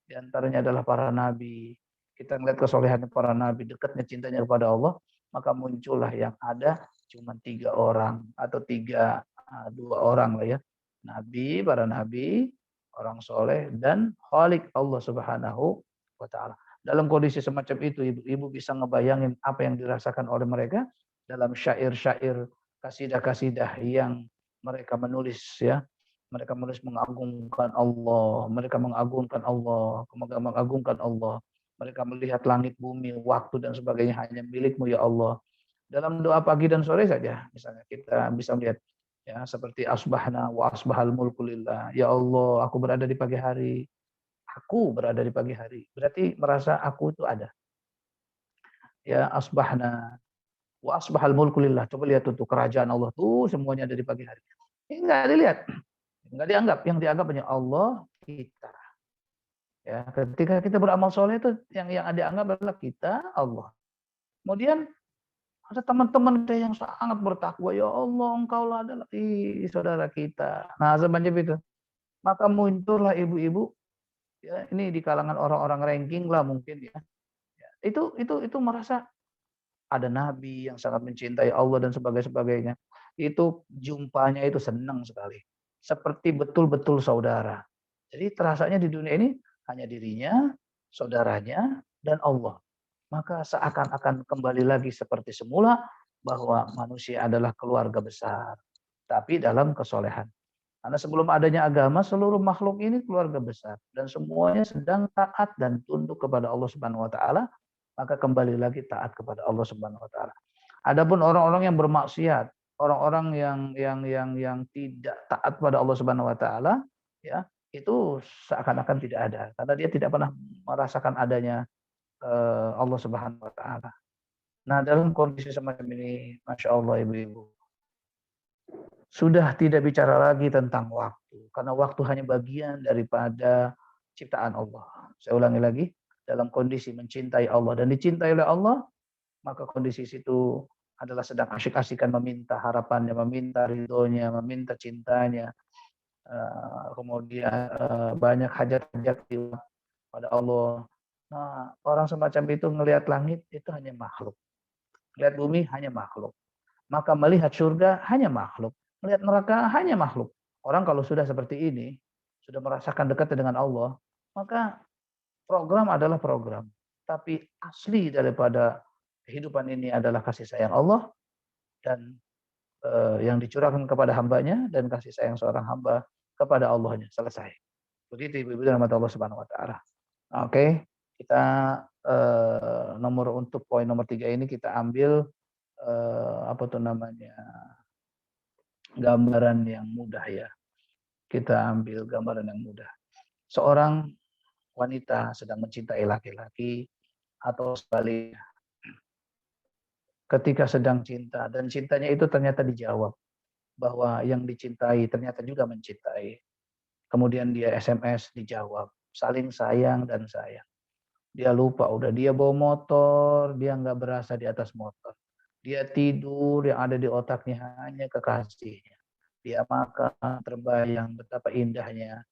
Di antaranya adalah para nabi. Kita melihat kesolehan para nabi, dekatnya cintanya kepada Allah, maka muncullah yang ada cuma 3 orang atau 2 orang lah ya. Nabi, para nabi, orang soleh, dan Khalik Allah Subhanahu wa taala. Dalam kondisi semacam itu, ibu bisa ngebayangin apa yang dirasakan oleh mereka dalam syair-syair, kasidah-kasidah yang mereka menulis ya. Mereka menulis mengagungkan Allah, mereka mengagungkan Allah, mengagungkan Allah. Mereka melihat langit, bumi, waktu dan sebagainya hanya milik-Mu ya Allah. Dalam doa pagi dan sore saja, misalnya kita bisa melihat ya seperti asbahna wa asbahal mulku lillah. Ya Allah, aku berada di pagi hari. Aku berada di pagi hari. Berarti merasa aku itu ada. Ya asbahna wa asbahal mulku lillah. Coba lihat tuh kerajaan Allah tuh semuanya ada di pagi hari. Ini enggak dilihat. Enggak dianggap. Yang dianggap hanya Allah kita. Ya, ketika kita beramal soleh itu yang dianggap adalah kita, Allah. Kemudian ada teman-teman yang sangat bertakwa, ya Allah, engkaulah adalah saudara kita. Nah, semacam itu. Maka muncullah ibu-ibu, ya, ini di kalangan orang-orang ranking lah mungkin ya. Itu merasa ada nabi yang sangat mencintai Allah dan sebagainya. Itu jumpanya itu senang sekali. Seperti betul-betul saudara. Jadi terasanya di dunia ini hanya dirinya, saudaranya, dan Allah. Maka seakan-akan kembali lagi seperti semula bahwa manusia adalah keluarga besar. Tapi dalam kesolehan. Karena sebelum adanya agama, seluruh makhluk ini keluarga besar. Dan semuanya sedang taat dan tunduk kepada Allah Subhanahu wa taala. Maka kembali lagi taat kepada Allah Subhanahu wa taala. Adapun orang-orang yang bermaksiat, orang-orang yang tidak taat pada Allah Subhanahu wa taala, ya, itu seakan-akan tidak ada karena dia tidak pernah merasakan adanya Allah Subhanahu wa taala. Nah, dalam kondisi semacam ini, Masya Allah ibu-ibu, sudah tidak bicara lagi tentang waktu karena waktu hanya bagian daripada ciptaan Allah. Saya ulangi lagi, dalam kondisi mencintai Allah dan dicintai oleh Allah, maka kondisi situ adalah sedang asyik-asyikan meminta harapannya, meminta ridhonya, meminta cintanya, kemudian banyak hajat-hajat pada Allah. Nah, orang semacam itu ngelihat langit itu hanya makhluk. Melihat bumi hanya makhluk. Maka melihat surga hanya makhluk. Melihat neraka hanya makhluk. Orang kalau sudah seperti ini, sudah merasakan dekat dengan Allah, maka program adalah program. tapi asli daripada kehidupan ini adalah kasih sayang Allah dan yang dicurahkan kepada hambanya dan kasih sayang seorang hamba kepada Allahnya. Selesai. Begitu ibu-ibu dan Allah Subhanahu wa taala. Oke, kita untuk poin nomor 3 ini kita ambil gambaran yang mudah ya. Kita ambil gambaran yang mudah. Seorang wanita sedang mencintai laki-laki atau sebaliknya. Ketika sedang cinta dan cintanya itu ternyata dijawab bahwa yang dicintai ternyata juga mencintai. Kemudian dia SMS dijawab, saling sayang dan sayang. Dia lupa, udah dia bawa motor, dia nggak berasa di atas motor. Dia tidur, yang ada di otaknya hanya kekasihnya. Dia makan, terbayang betapa indahnya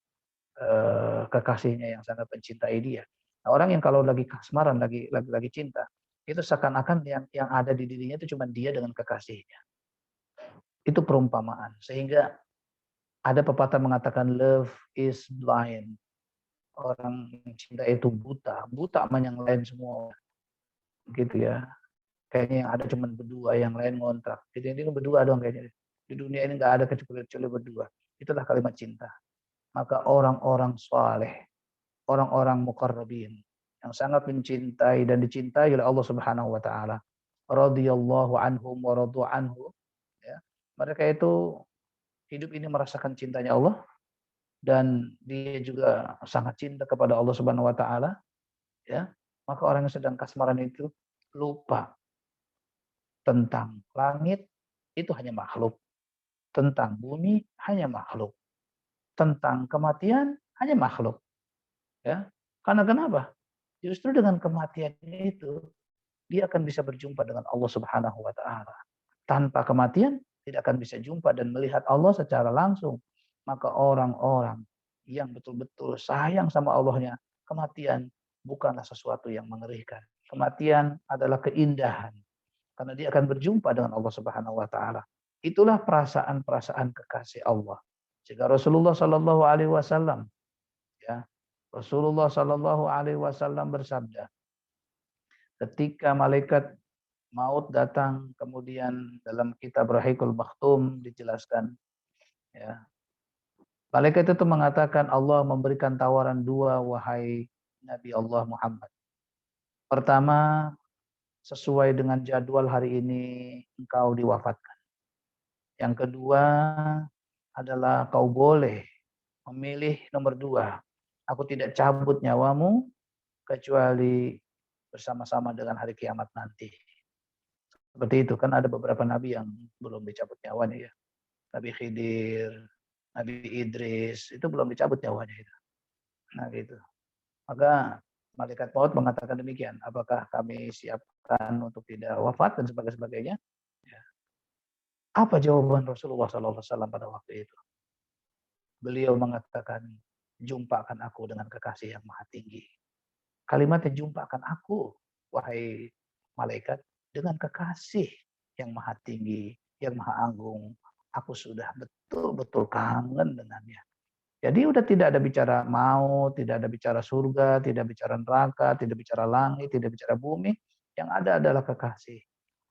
kekasihnya yang sangat mencintai dia. Nah, orang yang kalau lagi kasmaran, lagi cinta, itu seakan-akan yang ada di dirinya itu cuma dia dengan kekasihnya. Itu perumpamaan. Sehingga ada pepatah mengatakan love is blind. Orang yang cinta itu buta sama yang lain semua. Gitu ya. Kayaknya yang ada cuma berdua, yang lain ngontrak. Jadi ini berdua dong kayaknya. Di dunia ini nggak ada kecuali berdua. Itulah kalimat cinta. Maka orang-orang saleh, orang-orang muqarrabin yang sangat mencintai dan dicintai oleh Allah Subhanahu wa taala. Radhiyallahu anhum wa radu anhu. Ya. Mereka itu hidup ini merasakan cintanya Allah dan dia juga sangat cinta kepada Allah Subhanahu wa taala, ya. Maka orang yang sedang kasmaran itu lupa tentang langit, itu hanya makhluk. Tentang bumi hanya makhluk. Tentang kematian hanya makhluk. Ya. Karena kenapa? Justru dengan kematian itu dia akan bisa berjumpa dengan Allah Subhanahu wa taala. Tanpa kematian tidak akan bisa jumpa dan melihat Allah secara langsung. Maka orang-orang yang betul-betul sayang sama Allahnya, kematian bukanlah sesuatu yang mengerikan. Kematian adalah keindahan. Karena dia akan berjumpa dengan Allah Subhanahu wa taala. Itulah perasaan-perasaan kekasih Allah. Jika Rasulullah Shallallahu alaihi wasallam ya, Rasulullah Shallallahu alaihi wasallam bersabda, ketika malaikat maut datang, kemudian dalam kitab Rahiqul Maktum dijelaskan, ya, malaikat itu mengatakan Allah memberikan tawaran dua, wahai Nabi Allah Muhammad. Pertama, sesuai dengan jadwal hari ini engkau diwafatkan. Yang kedua adalah kau boleh memilih nomor 2. Aku tidak cabut nyawamu kecuali bersama-sama dengan hari kiamat nanti. Seperti itu kan, ada beberapa nabi yang belum dicabut nyawanya ya. Nabi Khidir, Nabi Idris, itu belum dicabut nyawanya itu. Nah gitu. Maka malaikat maut mengatakan demikian. Apakah kami siapkan untuk tidak wafat dan sebagainya? Ya. Apa jawaban Rasulullah SAW pada waktu itu? Beliau mengatakan, jumpakan aku dengan kekasih yang maha tinggi. Kalimatnya jumpakan aku, wahai malaikat, dengan kekasih yang maha tinggi, yang maha agung. Aku sudah betul-betul kangen dengannya. Jadi udah tidak ada bicara maut, tidak ada bicara surga, tidak bicara neraka, tidak bicara langit, tidak bicara bumi. Yang ada adalah kekasih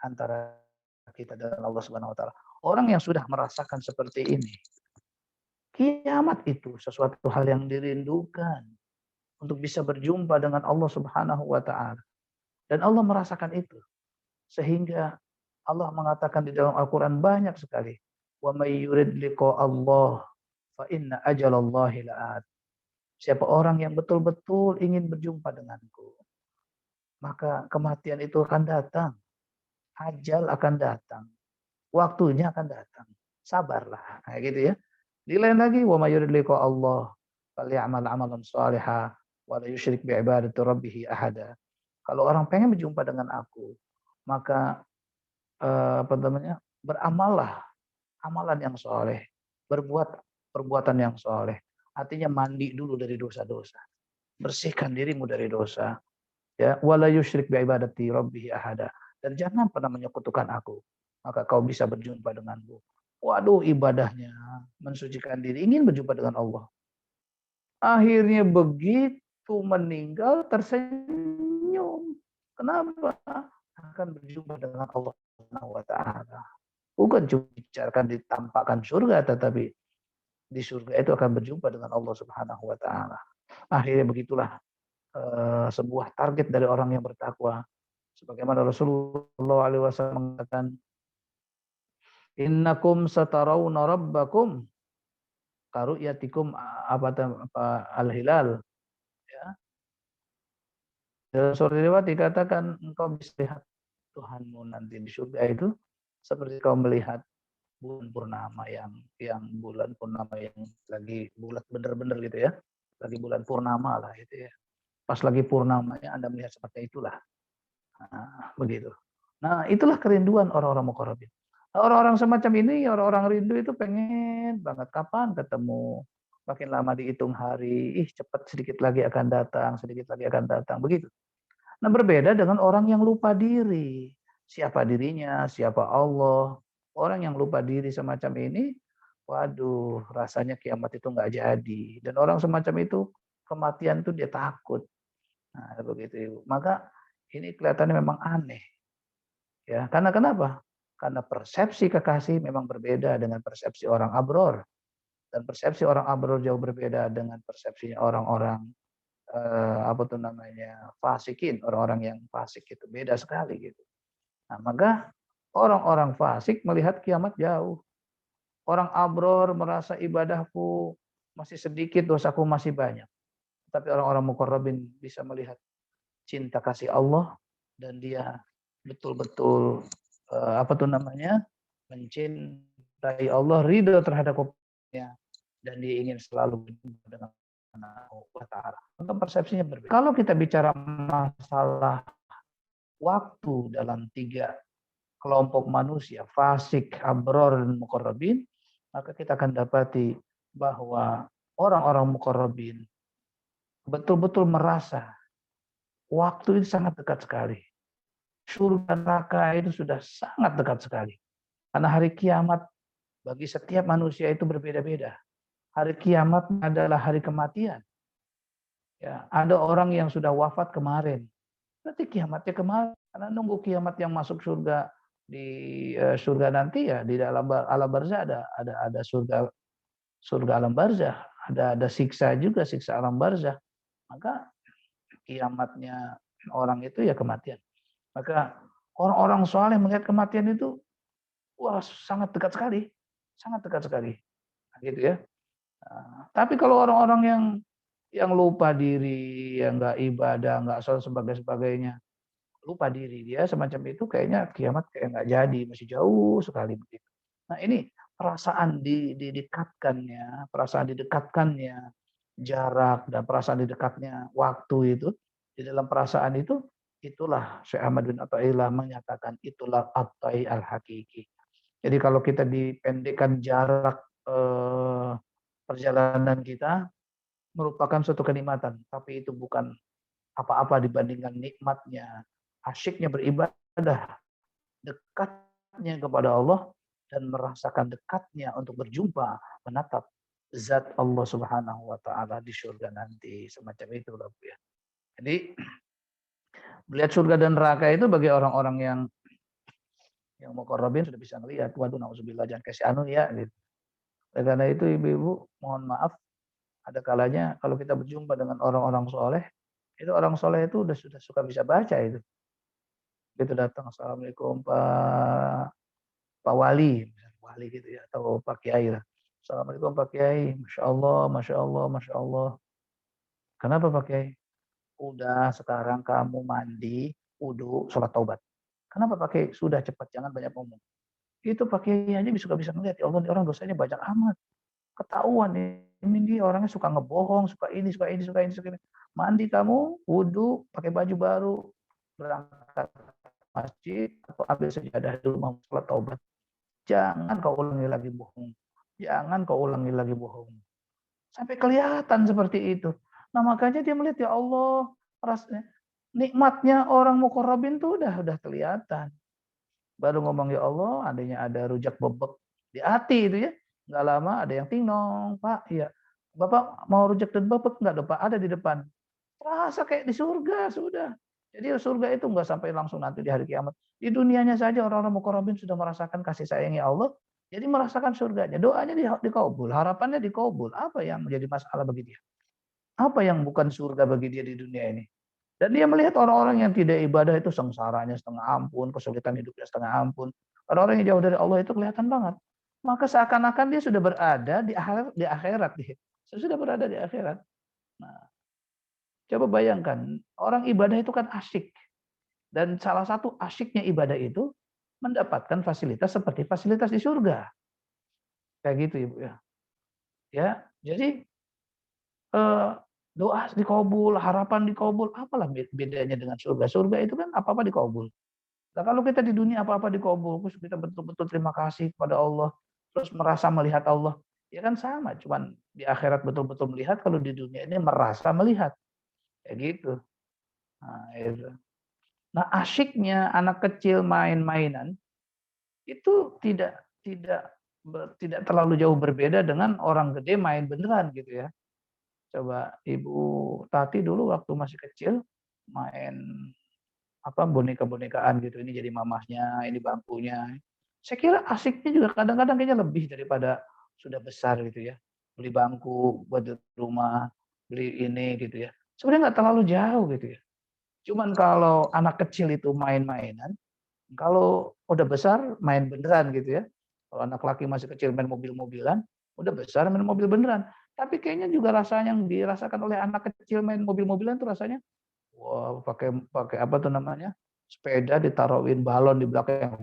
antara kita dan Allah Subhanahu wa taala. Orang yang sudah merasakan seperti ini, kiamat itu sesuatu hal yang dirindukan untuk bisa berjumpa dengan Allah Subhanahu wa taala. Dan Allah merasakan itu. Sehingga Allah mengatakan di dalam Al-Qur'an banyak sekali, "Wa may yurid liqa Allah fa inna ajalallahi la'at." Siapa orang yang betul-betul ingin berjumpa denganku, maka kematian itu akan datang. Ajal akan datang. Waktunya akan datang. Sabarlah. Kayak gitu ya. Di lain lagi, wa may yurid liqa Allah falyamal 'amalan shalihan wa la yusyrik bi ibadati rabbih ahada. Kalau orang pengen berjumpa dengan aku, maka beramallah amalan yang soleh, berbuat perbuatan yang soleh. Artinya mandi dulu dari dosa-dosa, bersihkan dirimu dari dosa. Ya, wala yusyrik bi ibadati rabbih ahada. Dan jangan pernah menyekutukan aku, maka kau bisa berjumpa denganku. Waduh, ibadahnya mensucikan diri, ingin berjumpa dengan Allah. Akhirnya begitu meninggal tersenyum. Kenapa? Akan berjumpa dengan Allah Subhanahu wa taala. Bukan cuma dibicarakan ditampakkan surga, tetapi di surga itu akan berjumpa dengan Allah Subhanahu wa taala. Akhirnya begitulah sebuah target dari orang yang bertakwa. Sebagaimana Rasulullah alaihi wasallam mengatakan, "Innakum satarawna rabbakum karu'yatikum al-hilal." Ya. Dalam surah riwayat dikatakan engkau bisa lihat Tuhanmu nanti di surga itu seperti kau melihat bulan purnama yang bulan purnama yang lagi bulat bener-bener gitu ya. Lagi bulan purnama lah itu ya. Pas lagi purnamanya Anda melihat seperti itulah. Nah, begitu. Nah, itulah kerinduan orang-orang muqarrabin. Nah, orang-orang semacam ini, orang-orang rindu itu pengen banget kapan ketemu. Makin lama dihitung hari, cepat sedikit lagi akan datang, sedikit lagi akan datang, begitu. Nah, berbeda dengan orang yang lupa diri. Siapa dirinya, siapa Allah. Orang yang lupa diri semacam ini, waduh, rasanya kiamat itu nggak jadi. Dan orang semacam itu, kematian itu dia takut. Nah, begitu. Maka ini kelihatannya memang aneh. Ya, karena kenapa? Karena persepsi kekasih memang berbeda dengan persepsi orang abror. Dan persepsi orang abror jauh berbeda dengan persepsinya orang-orang apa tuh namanya fasikin, orang-orang yang fasik itu beda sekali gitu. Nah, maka orang-orang fasik melihat kiamat jauh. Orang abror merasa ibadahku masih sedikit, dosaku masih banyak. Tapi orang-orang muqarrabin bisa melihat cinta kasih Allah dan dia betul-betul apa tuh namanya mencintai Allah, ridho terhadap hukumnya dan dia ingin selalu berjumpa dengan Allah Ta'ala. Untuk persepsinya berbeda. Kalau kita bicara masalah waktu dalam 3 kelompok manusia, fasik, abror, dan muqarrabin, maka kita akan dapati bahwa orang-orang muqarrabin betul-betul merasa waktu itu sangat dekat sekali. Surga neraka itu sudah sangat dekat sekali. Karena hari kiamat bagi setiap manusia itu berbeda-beda. Hari kiamat adalah hari kematian. Ya, ada orang yang sudah wafat kemarin. Berarti kiamatnya kemarin. Karena nunggu kiamat yang masuk surga di surga nanti ya di dalam alam barzah ada surga alam barzah, ada siksa juga, siksa alam barzah. Maka kiamatnya orang itu ya kematian. Maka orang-orang soleh melihat kematian itu wah sangat dekat sekali, sangat dekat sekali, nah, gitu ya. Nah, tapi kalau orang-orang yang lupa diri, yang nggak ibadah, nggak sholat sebagainya, lupa diri dia semacam itu kayaknya kiamat kayak nggak jadi, masih jauh sekali begitu. Nah ini perasaan didekatkannya jarak dan perasaan didekatnya waktu itu di dalam perasaan itu itulah Syekh Ahmad bin Athaillah menyatakan itulah at-tai al-hakiki. Jadi kalau kita dipendekkan jarak perjalanan kita merupakan suatu kenikmatan, tapi itu bukan apa-apa dibandingkan nikmatnya, asyiknya beribadah, dekatnya kepada Allah dan merasakan dekatnya untuk berjumpa, menatap zat Allah Subhanahu wa taala di surga nanti, semacam itu loh ya. Jadi melihat surga dan neraka itu bagi orang-orang yang muqarrabin sudah bisa melihat, waduh nauzubillah jangan kasih anu ya gitu. Karena itu ibu-ibu mohon maaf ada kalanya kalau kita berjumpa dengan orang-orang soleh, itu orang soleh itu sudah suka bisa baca itu. Gitu datang, assalamualaikum Pak Wali, Wali gitu ya, atau Pak Kiai lah. Assalamualaikum Pak Kiai, masya Allah, masya Allah, masya Allah. Kenapa Pak Kiai? Udah sekarang kamu mandi, wudhu, sholat taubat. Kenapa Pak Kiai? Sudah cepat, jangan banyak ngomong. Itu Pak Kiai aja bisa melihat, ya Allah, orang dosanya banyak amat. Ketahuan ini dia orangnya suka ngebohong, suka ini. Mandi kamu, wudhu, pakai baju baru, berangkat masjid atau ambil sejadah dulu mau sholat taubat. Jangan kau ulangi lagi bohong. Jangan kau ulangi lagi bohong. Sampai kelihatan seperti itu. Nah makanya dia melihat ya Allah, nikmatnya orang muqarrabin tuh udah kelihatan. Baru ngomong ya Allah, adanya ada rujak bebek di hati itu ya. Nggak lama ada yang tingnong, Pak, iya. Bapak mau rujak dan bebek nggak, Pak? Ada di depan. Terasa kayak di surga sudah. Jadi surga itu nggak sampai langsung nanti di hari kiamat. Di dunianya saja orang-orang muqarrabin sudah merasakan kasih sayangnya Allah, jadi merasakan surganya. Doanya dikabul, harapannya dikabul. Apa yang menjadi masalah bagi dia? Apa yang bukan surga bagi dia di dunia ini? Dan dia melihat orang-orang yang tidak ibadah itu sengsaranya setengah ampun, kesulitan hidupnya setengah ampun. Orang-orang yang jauh dari Allah itu kelihatan banget. Maka seakan-akan dia sudah berada di akhirat dia. Sudah berada di akhirat. Nah, coba bayangkan, orang ibadah itu kan asyik. Dan salah satu asyiknya ibadah itu mendapatkan fasilitas seperti fasilitas di surga. Kayak gitu Ibu ya. Ya, jadi doa dikabul, harapan dikabul, apalah bedanya dengan surga? Surga itu kan apa-apa dikabul. Nah, kalau kita di dunia apa-apa dikabul, terus kita betul-betul terima kasih kepada Allah, terus merasa melihat Allah, ya kan sama, cuman di akhirat betul-betul melihat, kalau di dunia ini merasa melihat. Kayak gitu. Nah, itu. Nah, asyiknya anak kecil main-mainan itu tidak terlalu jauh berbeda dengan orang gede main beneran gitu ya. Coba Ibu Tati dulu waktu masih kecil main apa boneka-bonekaan gitu, ini jadi mamahnya, ini bangkunya. Saya kira asiknya juga kadang-kadang kayaknya lebih daripada sudah besar gitu ya. Beli bangku buat di rumah, beli ini gitu ya. Sebenarnya nggak terlalu jauh gitu ya. Cuman kalau anak kecil itu main-mainan, kalau udah besar main beneran gitu ya. Kalau anak laki masih kecil main mobil-mobilan, udah besar main mobil beneran. Tapi kayaknya juga rasanya yang dirasakan oleh anak kecil main mobil-mobilan tuh rasanya, wah pakai pakai apa tuh namanya, sepeda ditaruhin balon di belakang,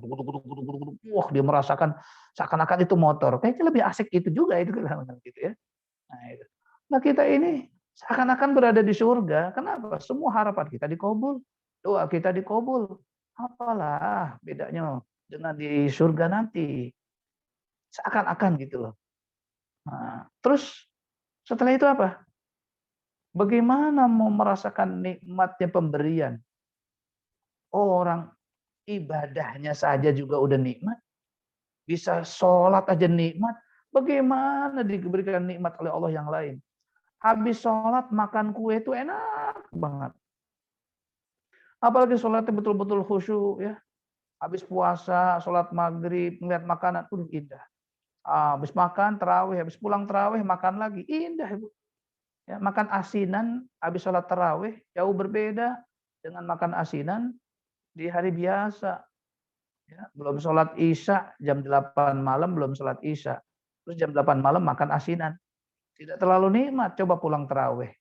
wah dia merasakan seakan-akan itu motor. Kayaknya lebih asik itu juga itu gitu ya. Nah, itu. Nah kita ini seakan-akan berada di surga. Kenapa? Semua harapan kita dikabul, doa kita dikabul. Apalah bedanya dengan di surga nanti? Seakan-akan gitu loh. Nah, terus setelah itu apa? Bagaimana mau merasakan nikmatnya pemberian? Orang ibadahnya saja juga udah nikmat, bisa sholat aja nikmat. Bagaimana diberikan nikmat oleh Allah yang lain? Habis sholat makan kue itu enak banget. Apalagi sholatnya betul-betul khusyuk ya. Habis puasa, sholat maghrib, melihat makanan, indah. Habis makan terawih, habis pulang terawih makan lagi, indah Ibu. Ya, makan asinan habis sholat terawih jauh berbeda dengan makan asinan di hari biasa. Ya, belum sholat isya jam 8 malam belum sholat isya. Terus jam 8 malam makan asinan. Tidak terlalu nikmat. Coba pulang terawih.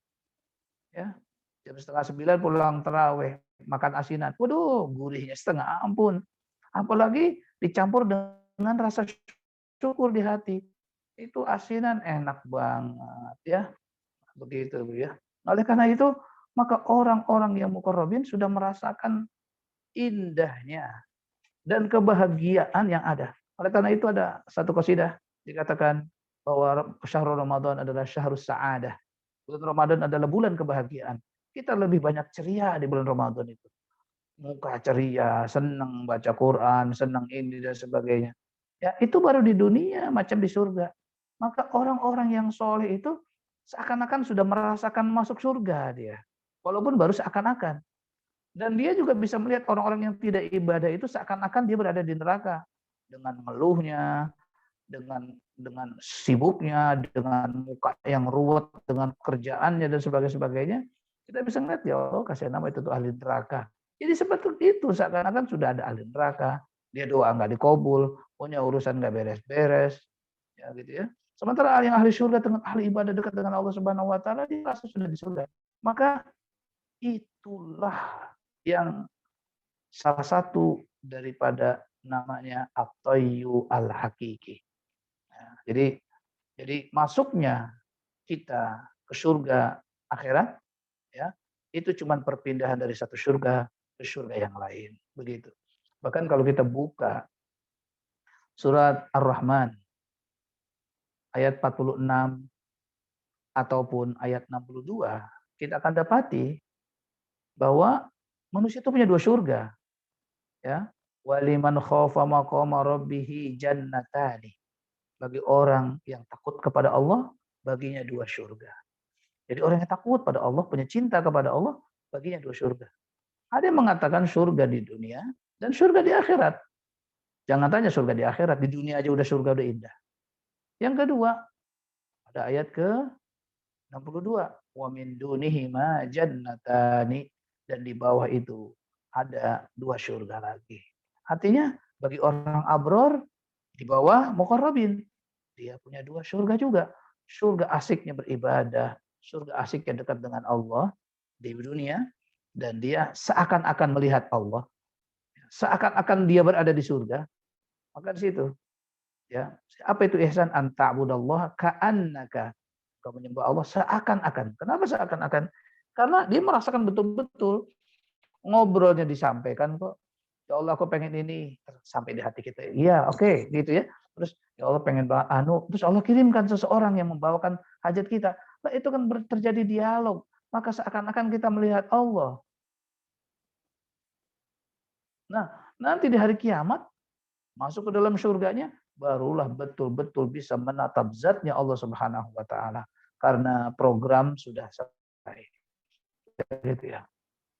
Ya, jam setengah 9 pulang terawih makan asinan. Waduh, gurihnya setengah ampun. Apalagi dicampur dengan rasa syukur di hati. Itu asinan enak banget ya. Begitu ya. Oleh karena itu, maka orang-orang yang muqarrabin sudah merasakan indahnya dan kebahagiaan yang ada. Oleh karena itu ada satu qasidah dikatakan bahwa syahrul Ramadan adalah syahrus sa'adah. Bulan Ramadan adalah bulan kebahagiaan. Kita lebih banyak ceria di bulan Ramadan itu. Muka ceria, senang baca Quran, senang ini dan sebagainya. Ya, itu baru di dunia, macam di surga. Maka orang-orang yang soleh itu seakan-akan sudah merasakan masuk surga dia. Walaupun baru seakan-akan. Dan dia juga bisa melihat orang-orang yang tidak ibadah itu seakan-akan dia berada di neraka. Dengan ngeluhnya, dengan sibuknya, dengan muka yang ruwet, dengan kerjaannya dan sebagainya. Kita bisa melihat ya Allah kasih nama itu tuh ahli neraka. Jadi seperti itu seakan-akan sudah ada ahli neraka. Dia doa nggak dikabul, punya urusan nggak beres-beres, ya gitu ya. Sementara yang ahli surga dengan ahli ibadah dekat dengan Allah Subhanahu Wa Taala dia rasa sudah di surga. Maka itulah yang salah satu daripada namanya at-tayyu al-hakiki. Nah, jadi masuknya kita ke surga akhirat ya, itu cuma perpindahan dari satu surga ke surga yang lain, begitu. Bahkan kalau kita buka surat Ar-Rahman ayat 46 ataupun ayat 62, kita akan dapati bahwa manusia itu punya dua surga, ya. Waliman khafa maqama rabbih jannatani. Bagi orang yang takut kepada Allah, baginya dua surga. Jadi orang yang takut pada Allah, punya cinta kepada Allah, baginya dua surga. Ada yang mengatakan surga di dunia dan surga di akhirat. Jangan tanya surga di akhirat, di dunia aja udah surga udah indah. Yang kedua, ada ayat ke-62, wa min dunihima jannatani, dan di bawah itu ada 2 surga lagi. Artinya bagi orang abror di bawah muqarrabin, dia punya 2 surga juga. Surga asiknya beribadah, surga asiknya dekat dengan Allah di dunia, dan dia seakan-akan melihat Allah, seakan-akan dia berada di surga. Maka di situ, ya, apa itu ihsan? An ta'budallaha ka'annaka, kau menyembah Allah seakan-akan. Kenapa seakan-akan? Karena dia merasakan betul-betul, ngobrolnya disampaikan kok. Ya Allah, aku pengen ini, sampai di hati kita. Iya, oke, gitu ya. Terus ya Allah pengen banget terus Allah kirimkan seseorang yang membawakan hajat kita. Nah, itu kan terjadi dialog. Maka seakan-akan kita melihat Allah. Nah, nanti di hari kiamat masuk ke dalam surganya, barulah betul-betul bisa menatap zatnya Allah Subhanahu wa taala. Karena program sudah selesai. Gitu ya.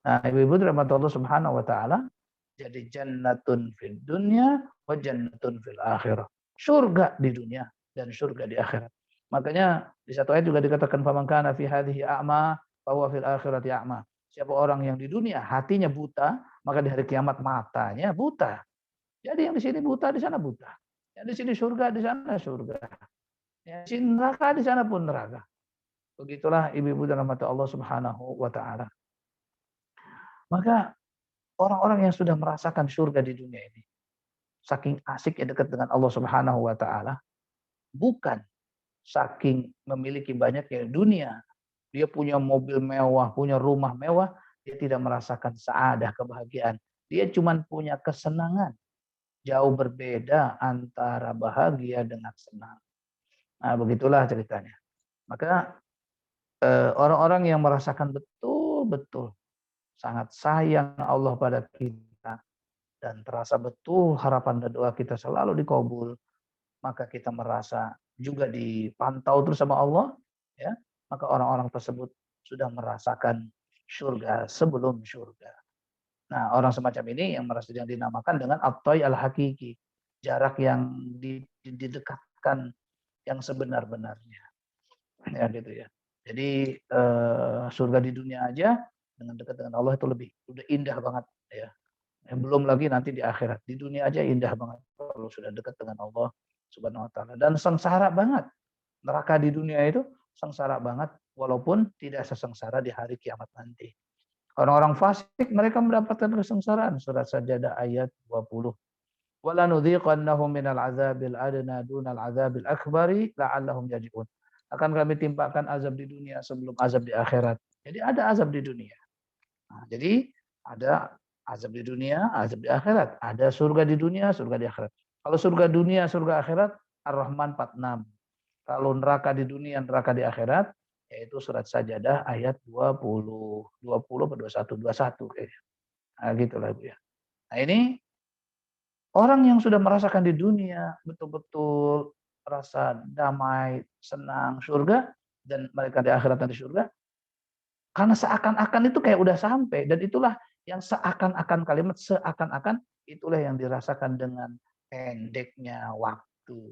Nah, ibu-ibu rahmat Allah Subhanahu wa taala, jadi jannatun fid dunya wa jannatun fil akhirah. Surga di dunia dan surga di akhirat. Makanya di satu ayat juga dikatakan faman kana fi hadhihi a'ma fa huwa fil akhirati a'ma. Siapa orang yang di dunia hatinya buta, maka di hari kiamat matanya buta. Jadi yang di sini buta, di sana buta. Yang di sini surga, di sana surga. Yang di sini neraka, di sana pun neraka. Begitulah ibu-ibu dan rahmat Allah Subhanahu wa taala. Maka orang-orang yang sudah merasakan surga di dunia ini, saking asiknya dekat dengan Allah Subhanahu wa taala, bukan saking memiliki banyaknya dunia, dia punya mobil mewah, punya rumah mewah, dia tidak merasakan saadah, kebahagiaan. Dia cuma punya kesenangan. Jauh berbeda antara bahagia dengan senang. Nah, begitulah ceritanya. Maka orang-orang yang merasakan betul-betul sangat sayang Allah pada kita dan terasa betul harapan dan doa kita selalu dikabul, maka kita merasa juga dipantau terus sama Allah, ya. Maka orang-orang tersebut sudah merasakan surga sebelum surga. Nah, orang semacam ini yang merasa yang dinamakan dengan at-tay al-hakiki, jarak yang didekatkan yang sebenar-benarnya. Ya gitu ya. Jadi surga di dunia aja dengan dekat dengan Allah itu udah indah banget ya. Belum lagi nanti di akhirat. Di dunia aja indah banget kalau sudah dekat dengan Allah Subhanahu wa taala. Dan sengsara banget. Neraka di dunia itu sengsara banget walaupun tidak sesengsara di hari kiamat nanti. Orang-orang fasik mereka mendapatkan kesengsaraan. Surat Sajadah ayat 20. Wala nudhiqannahum minal azabil adna dunal azabil akbari la'allahum yarji'un. Akan kami timpakan azab di dunia sebelum azab di akhirat. Jadi ada azab di dunia. Nah, jadi ada azab di dunia, azab di akhirat. Ada surga di dunia, surga di akhirat. Kalau surga dunia, surga akhirat, Ar-Rahman 46. Kalau neraka di dunia, neraka di akhirat, yaitu surat Sajadah ayat 20 atau 21 kayaknya. Nah, gitulah Bu ya. Nah, ini orang yang sudah merasakan di dunia betul-betul rasa damai, senang, surga, dan mereka di akhirat nanti surga, karena seakan-akan itu kayak udah sampai, dan itulah yang seakan-akan, kalimat seakan-akan itulah yang dirasakan dengan pendeknya waktu.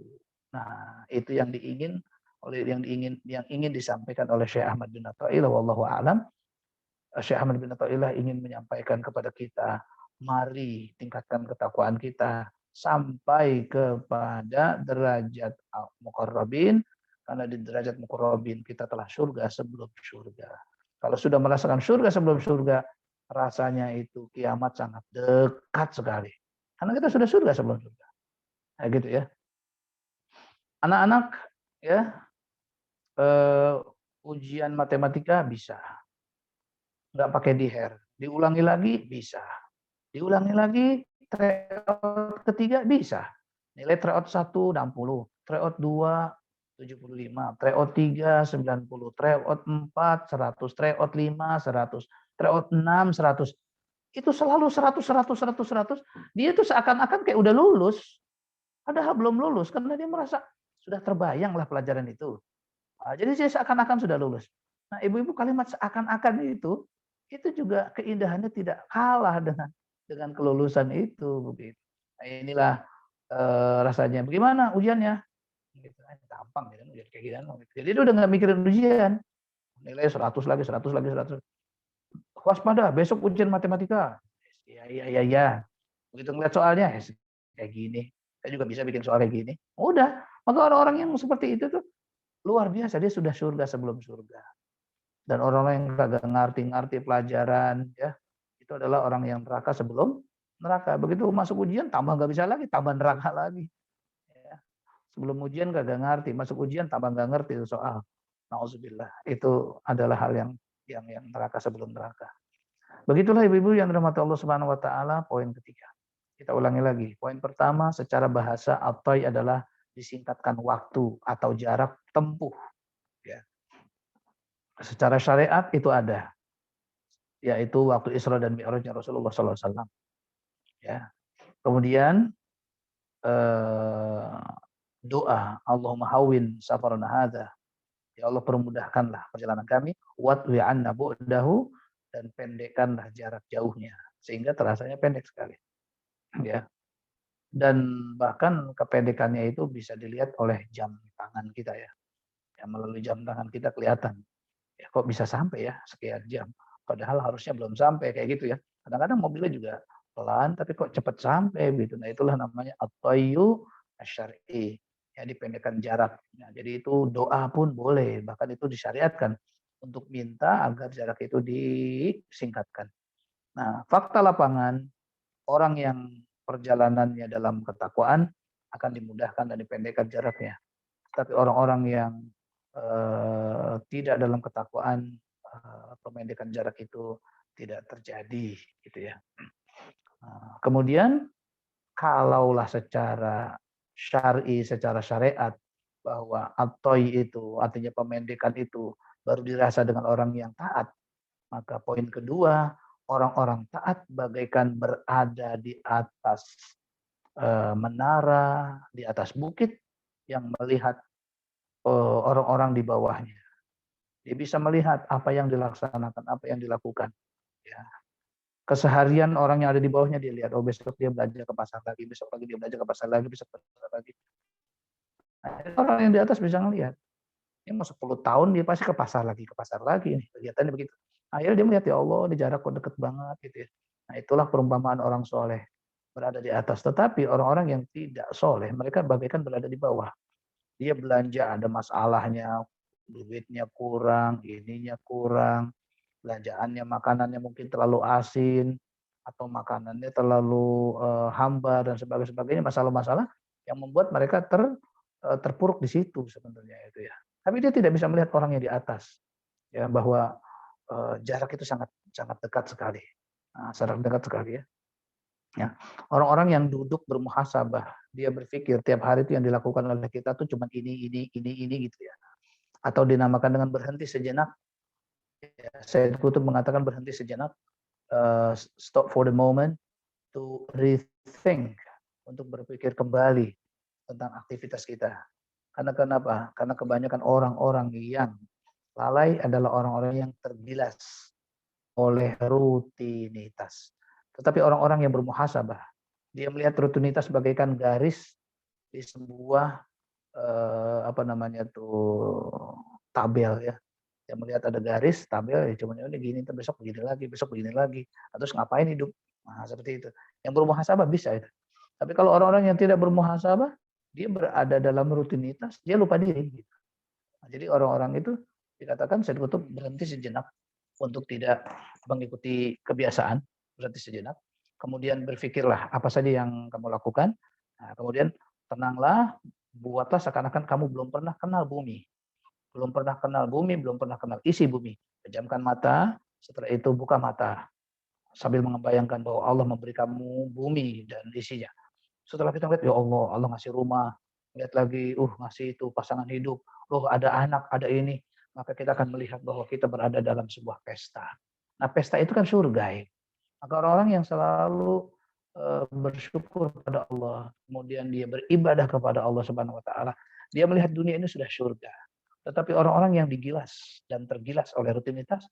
Nah, itu yang ingin disampaikan oleh Syekh Ahmad bin Athaillah wallahu a'lam. Syekh Ahmad bin Athaillah ingin menyampaikan kepada kita, mari tingkatkan ketakwaan kita sampai kepada derajat muqarrabin, karena di derajat muqarrabin kita telah surga sebelum surga. Kalau sudah merasakan surga sebelum surga, rasanya itu kiamat sangat dekat sekali. Karena kita sudah surga sebelum surga. Nah, gitu ya. Anak-anak ya, ujian matematika bisa. Nggak pakai diher. Diulangi lagi bisa. Diulangi lagi, tryout ketiga bisa. Nilai tryout 1 60, tryout 2 75, tryout 3 90, tryout 4 100, tryout 5 100, tryout 6 100. Itu selalu 100 100 100 100. Dia itu seakan-akan kayak udah lulus. Padahal belum lulus karena dia merasa sudah terbayanglah pelajaran itu. Nah, jadi dia seakan-akan sudah lulus. Nah, ibu-ibu, kalimat seakan-akan itu itu juga keindahannya tidak kalah dengan kelulusan itu begitu. Nah, inilah rasanya. Bagaimana ujiannya? Gitu. Gampang gitu, ujian kayak gini. Jadi dia udah nggak mikirin ujian. Nilai 100 lagi, 100 lagi, 100. Waspada, besok ujian matematika. Iya. Begitu ngeliat soalnya, kayak gini. Saya juga bisa bikin soal kayak gini. Udah. Maka orang-orang yang seperti itu tuh luar biasa. Dia sudah surga sebelum surga. Dan orang-orang yang kagak ngerti pelajaran, ya, itu adalah orang yang neraka sebelum neraka. Begitu masuk ujian, tambah nggak bisa lagi, tambah neraka lagi. Ya. Sebelum ujian kagak ngerti, masuk ujian tambah nggak ngerti itu soal. Nauzubillah. Itu adalah hal yang neraka sebelum neraka. Begitulah ibu-ibu yang dirahmati Allah Subhanahu wa taala, poin ketiga. Kita ulangi lagi. Poin pertama, secara bahasa at-tay adalah disingkatkan waktu atau jarak tempuh, ya. Secara syariat itu ada, yaitu waktu Isra dan Mi'rajnya Rasulullah SAW. Ya. Kemudian doa, Allahumma hawwin safarana hadza. Ya Allah, permudahkanlah perjalanan kami, watwi 'anna bu'dahu, dan pendekkanlah jarak jauhnya sehingga terasanya pendek sekali. Ya. Dan bahkan kependekannya itu bisa dilihat oleh jam tangan kita, ya. Ya, melalui jam tangan kita kelihatan. Ya, kok bisa sampai ya sekian jam? Padahal harusnya belum sampai, kayak gitu ya. Kadang-kadang mobilnya juga pelan tapi kok cepat sampai gitu. Nah, itulah namanya at-tayyu asy-syar'i. Ya, dipendekkan jarak. Nah, jadi itu doa pun boleh, bahkan itu disyariatkan untuk minta agar jarak itu disingkatkan. Nah, fakta lapangan, orang yang perjalanannya dalam ketakwaan akan dimudahkan dan dipendekkan jaraknya. Tapi orang-orang yang tidak dalam ketakwaan, pemendekan jarak itu tidak terjadi, gitu ya. Kemudian kalaulah secara syar'i, secara syariat, bahwa at-toy itu artinya pemendekan itu baru dirasa dengan orang yang taat, maka poin kedua, orang-orang taat bagaikan berada di atas menara, di atas bukit yang melihat orang-orang di bawahnya. Dia bisa melihat apa yang dilaksanakan, apa yang dilakukan. Ya. Keseharian orang yang ada di bawahnya dia lihat, oh besok dia belanja ke pasar lagi, besok lagi dia belanja ke pasar lagi, besok ke pasar lagi. Nah, orang yang di atas bisa ngelihat. Ini mau 10 tahun dia pasti ke pasar lagi. Nih. Kegiatannya begitu. Akhirnya dia melihat, ya Allah, di jarak kok deket banget gitu ya. Nah, itulah perumpamaan orang soleh berada di atas. Tetapi orang-orang yang tidak soleh, mereka bagaikan berada di bawah. Dia belanja ada masalahnya, duitnya kurang, ininya kurang, belanjaannya, makanannya mungkin terlalu asin, atau makanannya terlalu hambar dan sebagainya, masalah-masalah yang membuat mereka terpuruk di situ sebenarnya itu ya. Tapi dia tidak bisa melihat orang yang di atas, ya, bahwa jarak itu sangat sangat dekat sekali, sangat dekat sekali ya. Ya, orang-orang yang duduk bermuhasabah, dia berpikir tiap hari itu yang dilakukan oleh kita tuh cuma ini gitu ya. Atau dinamakan dengan berhenti sejenak. Ya, Sayyid Qutb mengatakan berhenti sejenak, stop for the moment to rethink, untuk berpikir kembali tentang aktivitas kita. Karena kenapa? Karena kebanyakan orang-orang yang lalai adalah orang-orang yang tergilas oleh rutinitas. Tetapi orang-orang yang bermuhasabah, dia melihat rutinitas bagaikan garis di sebuah tabel ya. Dia melihat ada garis tabel, ya cuma ini gini, besok begini lagi, terus ngapain hidup? Nah, seperti itu. Yang bermuhasabah bisa itu. Tapi kalau orang-orang yang tidak bermuhasabah, dia berada dalam rutinitas, dia lupa diri. Gitu. Nah, jadi orang-orang itu dikatakan Sayyid Qutb berhenti sejenak untuk tidak mengikuti kebiasaan, berhenti sejenak. Kemudian berpikirlah apa saja yang kamu lakukan. Nah, kemudian tenanglah, buatlah seakan-akan kamu belum pernah kenal bumi. Belum pernah kenal bumi, belum pernah kenal isi bumi. Pejamkan mata, setelah itu buka mata. Sambil membayangkan bahwa Allah memberi kamu bumi dan isinya. Setelah kita lihat, ya Allah, Allah ngasih rumah. Lihat lagi, ngasih itu pasangan hidup. Ada anak, ada ini. Maka kita akan melihat bahwa kita berada dalam sebuah pesta. Nah, pesta itu kan surga. Ya. Maka orang-orang yang selalu bersyukur kepada Allah, kemudian dia beribadah kepada Allah Subhanahu wa taala, dia melihat dunia ini sudah surga. Tetapi orang-orang yang digilas dan tergilas oleh rutinitas,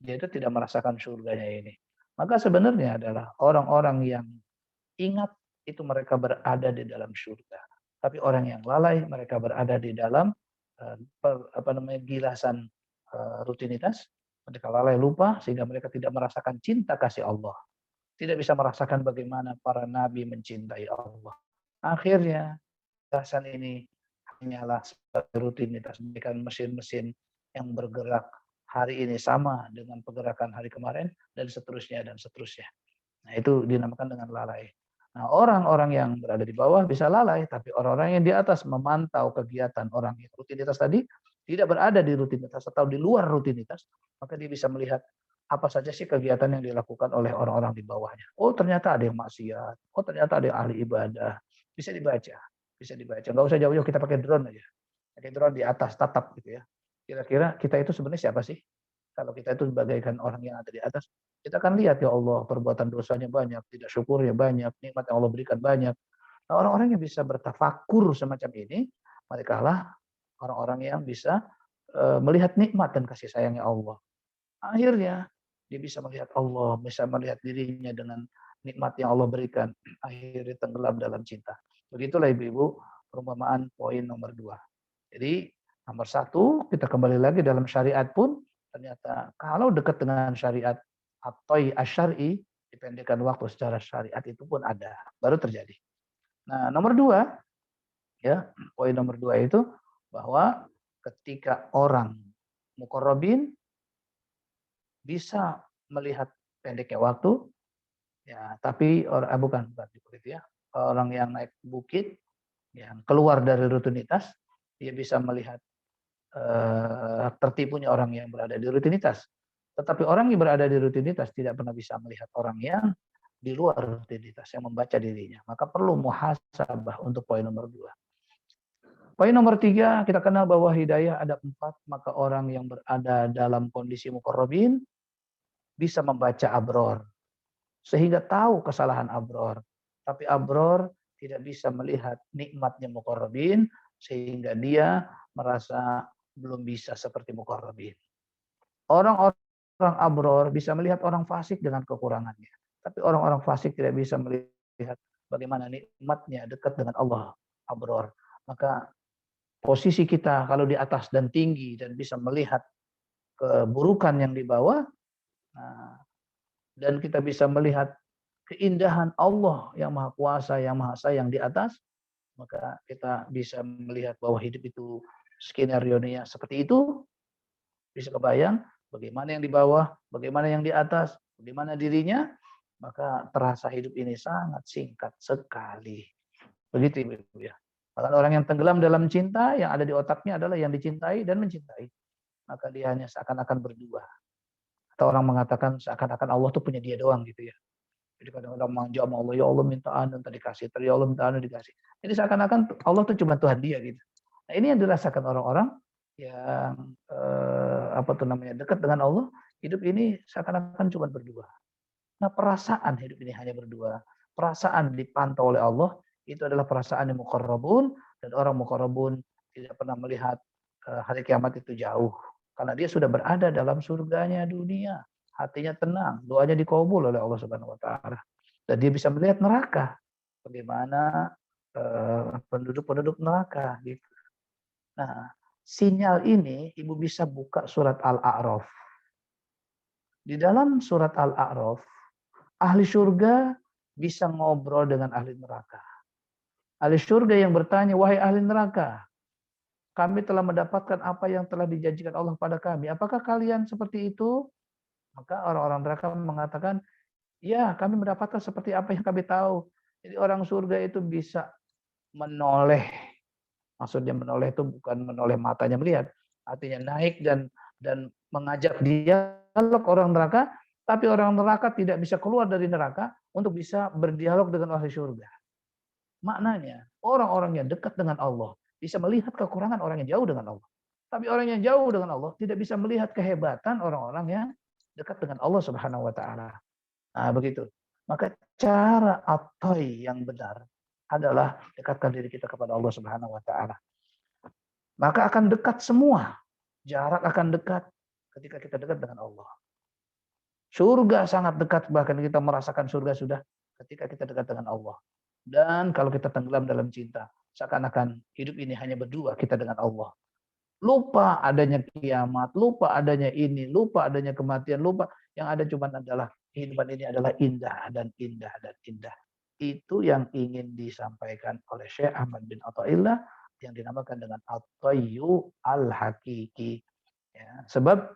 dia itu tidak merasakan surganya ini. Maka sebenarnya adalah orang-orang yang ingat itu mereka berada di dalam surga. Tapi orang yang lalai mereka berada di dalam gilasan rutinitas. Mereka lalai lupa sehingga mereka tidak merasakan cinta kasih Allah. Tidak bisa merasakan bagaimana para nabi mencintai Allah. Akhirnya gilasan ini hanyalah sebagai rutinitas, bukan mesin-mesin yang bergerak hari ini sama dengan pergerakan hari kemarin dan seterusnya dan seterusnya. Nah, itu dinamakan dengan lalai. Nah, orang-orang yang berada di bawah bisa lalai, tapi orang-orang yang di atas memantau kegiatan orang yang rutinitas tadi tidak berada di rutinitas atau di luar rutinitas, maka dia bisa melihat apa saja sih kegiatan yang dilakukan oleh orang-orang di bawahnya. Oh, ternyata ada yang maksiat. Oh, ternyata ada yang ahli ibadah. Bisa dibaca. Bisa dibaca. Nggak usah jauh-jauh, kita pakai drone aja. Pakai drone di atas, tatap gitu ya. Kira-kira kita itu sebenarnya siapa sih? Kalau kita itu bagaikan orang yang ada di atas, kita akan lihat ya Allah perbuatan dosanya banyak, tidak syukurnya banyak, nikmat yang Allah berikan banyak. Nah, orang-orang yang bisa bertafakur semacam ini, mereka lah orang-orang yang bisa melihat nikmat dan kasih sayangnya Allah. Akhirnya dia bisa melihat Allah, bisa melihat dirinya dengan nikmat yang Allah berikan. Akhirnya tenggelam dalam cinta. Begitulah ibu-ibu perumpamaan poin nomor 2. Jadi nomor 1, kita kembali lagi dalam syariat pun ternyata kalau dekat dengan syariat atau asyari, dipendekkan waktu secara syariat itu pun ada, baru terjadi. Nah, nomor 2, ya, poin nomor 2 itu bahwa ketika orang muqarrabin bisa melihat pendeknya waktu, ya, tapi bukan begitu ya. Orang yang naik bukit, yang keluar dari rutinitas, dia bisa melihat tertipunya orang yang berada di rutinitas. Tetapi orang yang berada di rutinitas tidak pernah bisa melihat orang yang di luar rutinitas, yang membaca dirinya. Maka perlu muhasabah untuk poin nomor 2. Poin nomor 3, kita kenal bahwa hidayah ada 4, maka orang yang berada dalam kondisi muqarrabin bisa membaca abror, sehingga tahu kesalahan abror. Tapi abror tidak bisa melihat nikmatnya muqarrabin, sehingga dia merasa belum bisa seperti muqarrabin. Orang-orang abror bisa melihat orang fasik dengan kekurangannya. Tapi orang-orang fasik tidak bisa melihat bagaimana nikmatnya dekat dengan Allah, abror. Maka posisi kita kalau di atas dan tinggi dan bisa melihat keburukan yang di bawah, dan kita bisa melihat keindahan Allah yang Maha Kuasa, yang Maha Sayang di atas, maka kita bisa melihat bahwa hidup itu skenario-nya seperti itu. Bisa kebayang bagaimana yang di bawah, bagaimana yang di atas, bagaimana dirinya, maka terasa hidup ini sangat singkat sekali. Begitu Ibu ya. Bahkan orang yang tenggelam dalam cinta, yang ada di otaknya adalah yang dicintai dan mencintai. Maka dia hanya seakan-akan berdua. Atau orang mengatakan seakan-akan Allah tuh punya dia doang gitu ya. Jadi kadang-kadang manja sama Allah, ya Allah minta anu tadi dikasih, ya Allah minta anu dikasih. Jadi seakan-akan Allah tuh cuma Tuhan dia gitu. Nah, ini yang dirasakan orang-orang yang dekat dengan Allah, hidup ini seakan-akan cuma berdua. Nah, perasaan hidup ini hanya berdua. Perasaan dipantau oleh Allah itu adalah perasaan yang muqarrabun, dan orang muqarrabun tidak pernah melihat hari kiamat itu jauh. Karena dia sudah berada dalam surganya dunia. Hatinya tenang, doanya dikabul oleh Allah Subhanahu wa taala. Dan dia bisa melihat neraka. Bagaimana penduduk-penduduk neraka gitu. Nah, sinyal ini Ibu bisa buka surat Al-A'raf. Di dalam surat Al-A'raf, ahli surga bisa ngobrol dengan ahli neraka. Ahli surga yang bertanya, wahai ahli neraka, kami telah mendapatkan apa yang telah dijanjikan Allah pada kami. Apakah kalian seperti itu? Maka orang-orang neraka mengatakan, ya kami mendapatkan seperti apa yang kami tahu. Jadi orang surga itu bisa menoleh. Maksudnya menoleh itu bukan menoleh matanya melihat. Artinya naik dan mengajak dialog orang neraka. Tapi orang neraka tidak bisa keluar dari neraka untuk bisa berdialog dengan ahli surga. Maknanya orang-orang yang dekat dengan Allah bisa melihat kekurangan orang yang jauh dengan Allah. Tapi orang yang jauh dengan Allah tidak bisa melihat kehebatan orang-orang yang dekat dengan Allah Subhanahu wa taala. Nah, begitu. Maka cara atoy yang benar adalah dekatkan diri kita kepada Allah Subhanahu wa taala. maka akan dekat semua. Jarak akan dekat ketika kita dekat dengan Allah. Surga sangat dekat, bahkan kita merasakan surga sudah ketika kita dekat dengan Allah. Dan kalau kita tenggelam dalam cinta, seakan-akan hidup ini hanya berdua kita dengan Allah. Lupa adanya kiamat, lupa adanya ini, lupa adanya kematian, lupa. Yang ada cuma adalah kehidupan ini adalah indah dan indah dan indah. Itu yang ingin disampaikan oleh Syekh Ahmad bin Athaillah yang dinamakan dengan At-Tayyu Al-Hakiki. Ya, sebab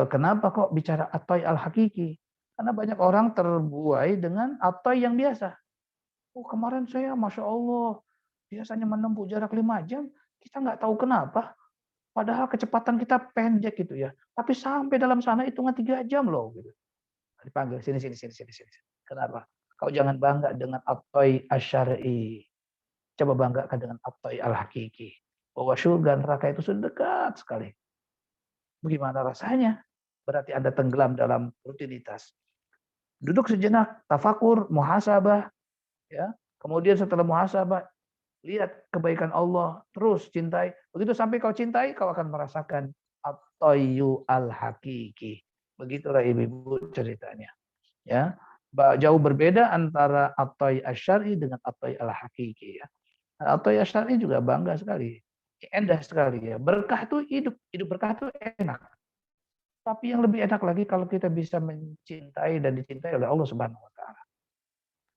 kenapa kok bicara At-Tayyu Al-Hakiki? Karena banyak orang terbuai dengan At-Tayyu yang biasa. Oh, kemarin saya Masya Allah biasanya menempuh jarak 5 jam, kita nggak tahu kenapa. Padahal kecepatan kita pendek gitu ya. Tapi sampai dalam sana hitungan 3 jam loh gitu. Dipanggil sini sini sini sini sini. Kenapa? Kau jangan bangga dengan At-Tayy Asy-Syar'i. Coba banggakan dengan At-Tayy Al-Hakiki. Bahwa surga neraka itu sudah dekat sekali. Bagaimana rasanya? Berarti Anda tenggelam dalam rutinitas. Duduk sejenak, tafakur, muhasabah, ya. Kemudian setelah muhasabah, lihat kebaikan Allah, terus cintai. Begitu sampai kau cintai, kau akan merasakan At-Tayyu Al-Hakiki. Begitulah ibu-ibu ceritanya. Ya, jauh berbeda antara At-Tayy Asy-Syar'i dengan At-Tayy Al-Hakiki ya. At-Tayy Asy-Syar'i juga bangga sekali. Indah sekali ya. Berkah itu hidup berkah itu enak. Tapi yang lebih enak lagi kalau kita bisa mencintai dan dicintai oleh Allah Subhanahu wa taala.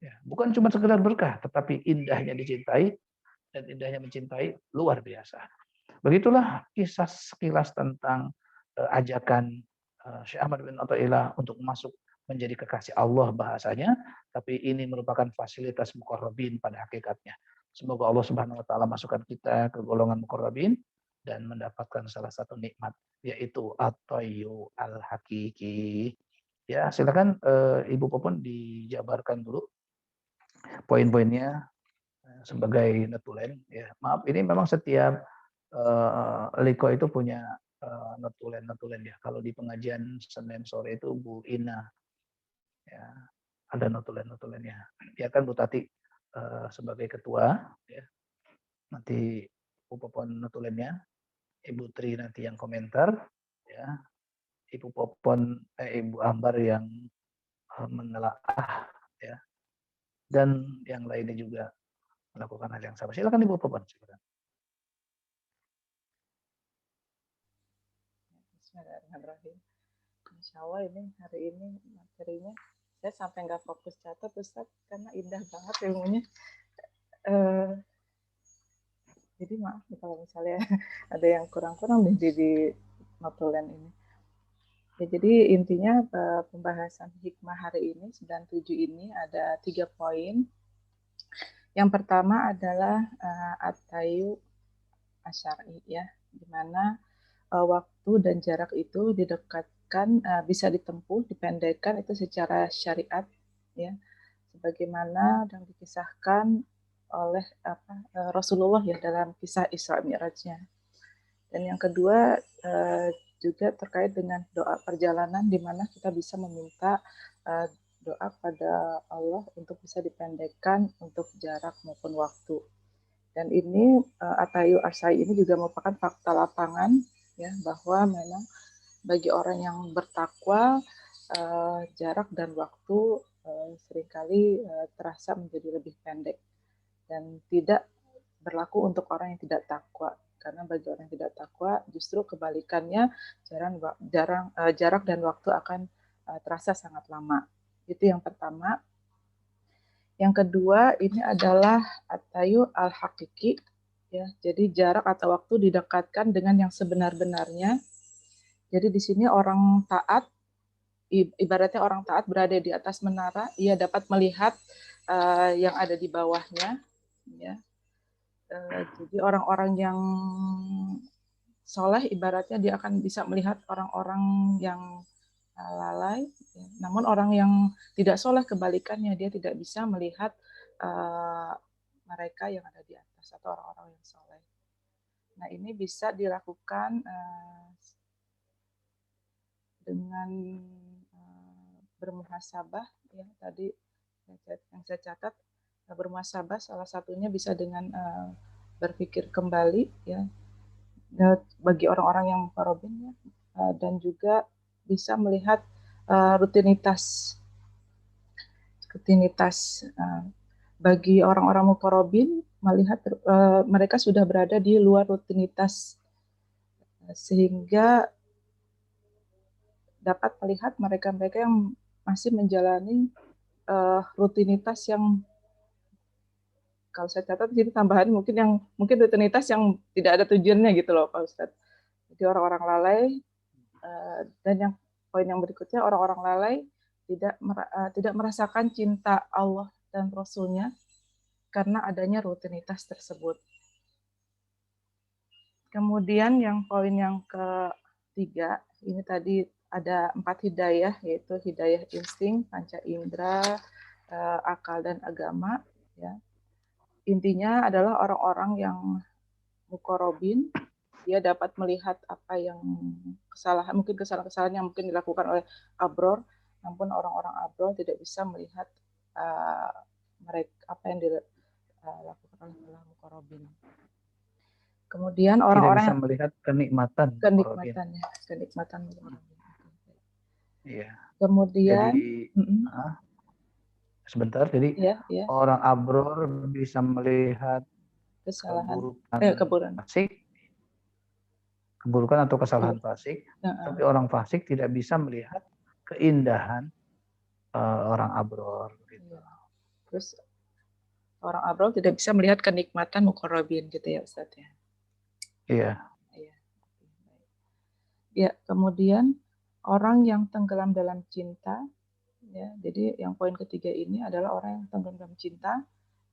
Ya, bukan cuma sekedar berkah, tetapi indahnya dicintai dan indahnya mencintai luar biasa. Begitulah kisah sekilas tentang ajakan Syekh Ahmad bin Athaillah untuk masuk menjadi kekasih Allah bahasanya, tapi ini merupakan fasilitas muqarrabin pada hakikatnya. Semoga Allah Subhanahu wa taala masukkan kita ke golongan muqarrabin dan mendapatkan salah satu nikmat yaitu At-Tayyu Al-Hakiki. Ya, silakan Ibu Popon dijabarkan dulu poin-poinnya sebagai notulen ya. Maaf ini memang setiap Liko itu punya notulen ya. Kalau di pengajian Senin sore itu Bu Ina ya, ada notulennya. Biarkan Bu Tati sebagai ketua ya. Nanti Bu Popon notulennya, Ibu Tri nanti yang komentar ya. Ibu Popon Ibu Ambar yang menelaah ya. Dan yang lainnya juga melakukan hal yang sama. Silakan Ibu Popon. Silakan.
Bismillahirrahmanirrahim. Insya Allah ini hari ini materinya saya sampai nggak fokus catat Ustaz karena indah banget ilmunya. Jadi maaf kalau misalnya ada yang kurang-kurang di notulen ini. Ya, jadi intinya pembahasan hikmah hari ini 97 ini ada 3 poin. Yang pertama adalah At-Tayyu Asy-Syar'i ya, di mana waktu dan jarak itu didekatkan, bisa ditempuh, dipendekkan itu secara syariat ya, sebagaimana yang dikisahkan oleh Rasulullah ya dalam kisah Isra Mi'rajnya. Dan yang kedua juga terkait dengan doa perjalanan di mana kita bisa meminta doa pada Allah untuk bisa dipendekkan untuk jarak maupun waktu. Dan ini At-Tayyu Asy-Syar'i ini juga merupakan fakta lapangan ya, bahwa memang bagi orang yang bertakwa jarak dan waktu seringkali terasa menjadi lebih pendek dan tidak berlaku untuk orang yang tidak takwa, karena bagi orang yang tidak takwa justru kebalikannya jarak dan waktu akan terasa sangat lama. Itu yang pertama. Yang kedua ini adalah At-Tayyu Al-Hakiki ya. Jadi jarak atau waktu didekatkan dengan yang sebenar-benarnya. Jadi di sini orang taat, ibaratnya orang taat berada di atas menara, ia dapat melihat yang ada di bawahnya ya. Jadi orang-orang yang soleh ibaratnya dia akan bisa melihat orang-orang yang lalai. Ya. Namun orang yang tidak soleh kebalikannya, dia tidak bisa melihat mereka yang ada di atas atau orang-orang yang soleh. Nah ini bisa dilakukan dengan bermuhasabah ya, tadi yang saya catat, bermuhasabah salah satunya bisa dengan berpikir kembali ya, bagi orang-orang yang muqarrabin ya, dan juga bisa melihat rutinitas bagi orang-orang muqarrabin, melihat mereka sudah berada di luar rutinitas, sehingga dapat melihat mereka-mereka yang masih menjalani rutinitas yang, kalau saya catat jadi tambahan mungkin rutinitas yang tidak ada tujuannya gitu loh Pak Ustadz. Jadi orang-orang lalai, dan yang poin yang berikutnya, orang-orang lalai tidak merasakan cinta Allah dan Rasul-Nya karena adanya rutinitas tersebut. Kemudian yang poin yang ketiga, ini tadi ada 4 hidayah, yaitu hidayah insting, panca indera, akal dan agama. Ya. Intinya adalah orang-orang yang muqarrabin, dia dapat melihat apa yang mungkin kesalahan-kesalahan yang mungkin dilakukan oleh abror, namun orang-orang abror tidak bisa melihat mereka apa yang dilakukan oleh muqarrabin. Kemudian orang-orang
tidak bisa melihat kenikmatan
muqarrabin.
Iya.
Kemudian
Jadi sebentar, jadi
ya.
orang abror bisa melihat
Kesalahan,
keburukan fasik, keburukan atau kesalahan fasik, tapi orang fasik tidak bisa melihat keindahan orang abror. Gitu.
Terus orang abror tidak bisa melihat kenikmatan muqarrabin gitu ya Ustadz ya.
Iya.
Ya, kemudian orang yang tenggelam dalam cinta, ya. Jadi yang poin ketiga ini adalah orang yang tenggelam dalam cinta,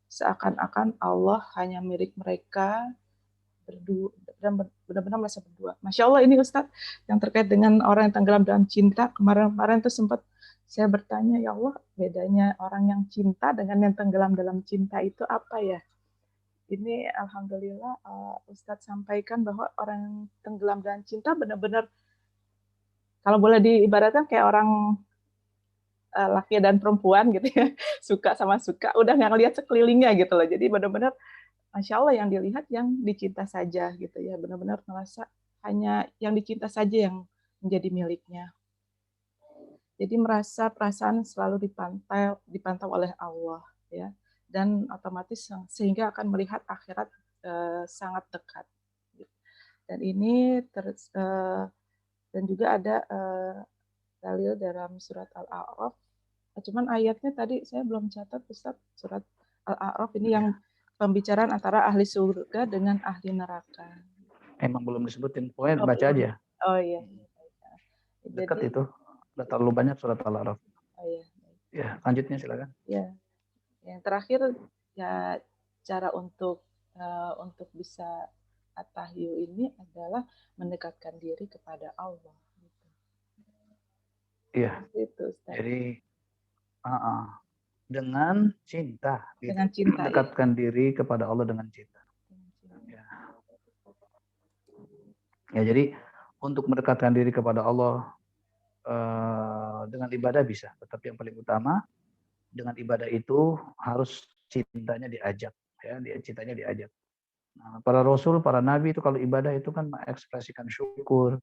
seakan-akan Allah hanya milik mereka berdua dan benar-benar merasa berdua. Masya Allah ini Ustadz, yang terkait dengan orang yang tenggelam dalam cinta, kemarin tuh sempat saya bertanya, ya Allah, bedanya orang yang cinta dengan yang tenggelam dalam cinta itu apa ya? Ini alhamdulillah Ustadz sampaikan bahwa orang yang tenggelam dalam cinta benar-benar, kalau boleh diibaratkan kayak orang laki dan perempuan gitu ya, suka sama suka, udah nggak ngelihat sekelilingnya gitu loh. Jadi benar-benar Masya Allah yang dilihat yang dicinta saja gitu ya, benar-benar merasa hanya yang dicinta saja yang menjadi miliknya. Jadi merasa perasaan selalu dipantau oleh Allah ya, dan otomatis sehingga akan melihat akhirat sangat dekat. Dan ini dan juga ada dalil dalam surat Al-A'raf. Cuman ayatnya tadi saya belum catat Ustaz, surat Al-A'raf ini yang pembicaraan antara ahli surga dengan ahli neraka.
Emang belum disebutin, pokoknya baca aja.
Oh iya.
Dekat itu, udah terlalu banyak surat Al-A'raf.
Oh iya.
Ya, lanjutnya silakan.
Ya, yang terakhir ya cara untuk bisa at-tahyu ini adalah mendekatkan diri kepada Allah.
Iya.
Itu,
jadi dengan cinta, gitu.
Dengan cinta,
mendekatkan diri kepada Allah dengan cinta. Ya, jadi untuk mendekatkan diri kepada Allah dengan ibadah bisa, tetapi yang paling utama dengan ibadah itu harus cintanya diajak, ya, cintanya diajak. Nah, para rasul, para nabi itu kalau ibadah itu kan mengekspresikan syukur,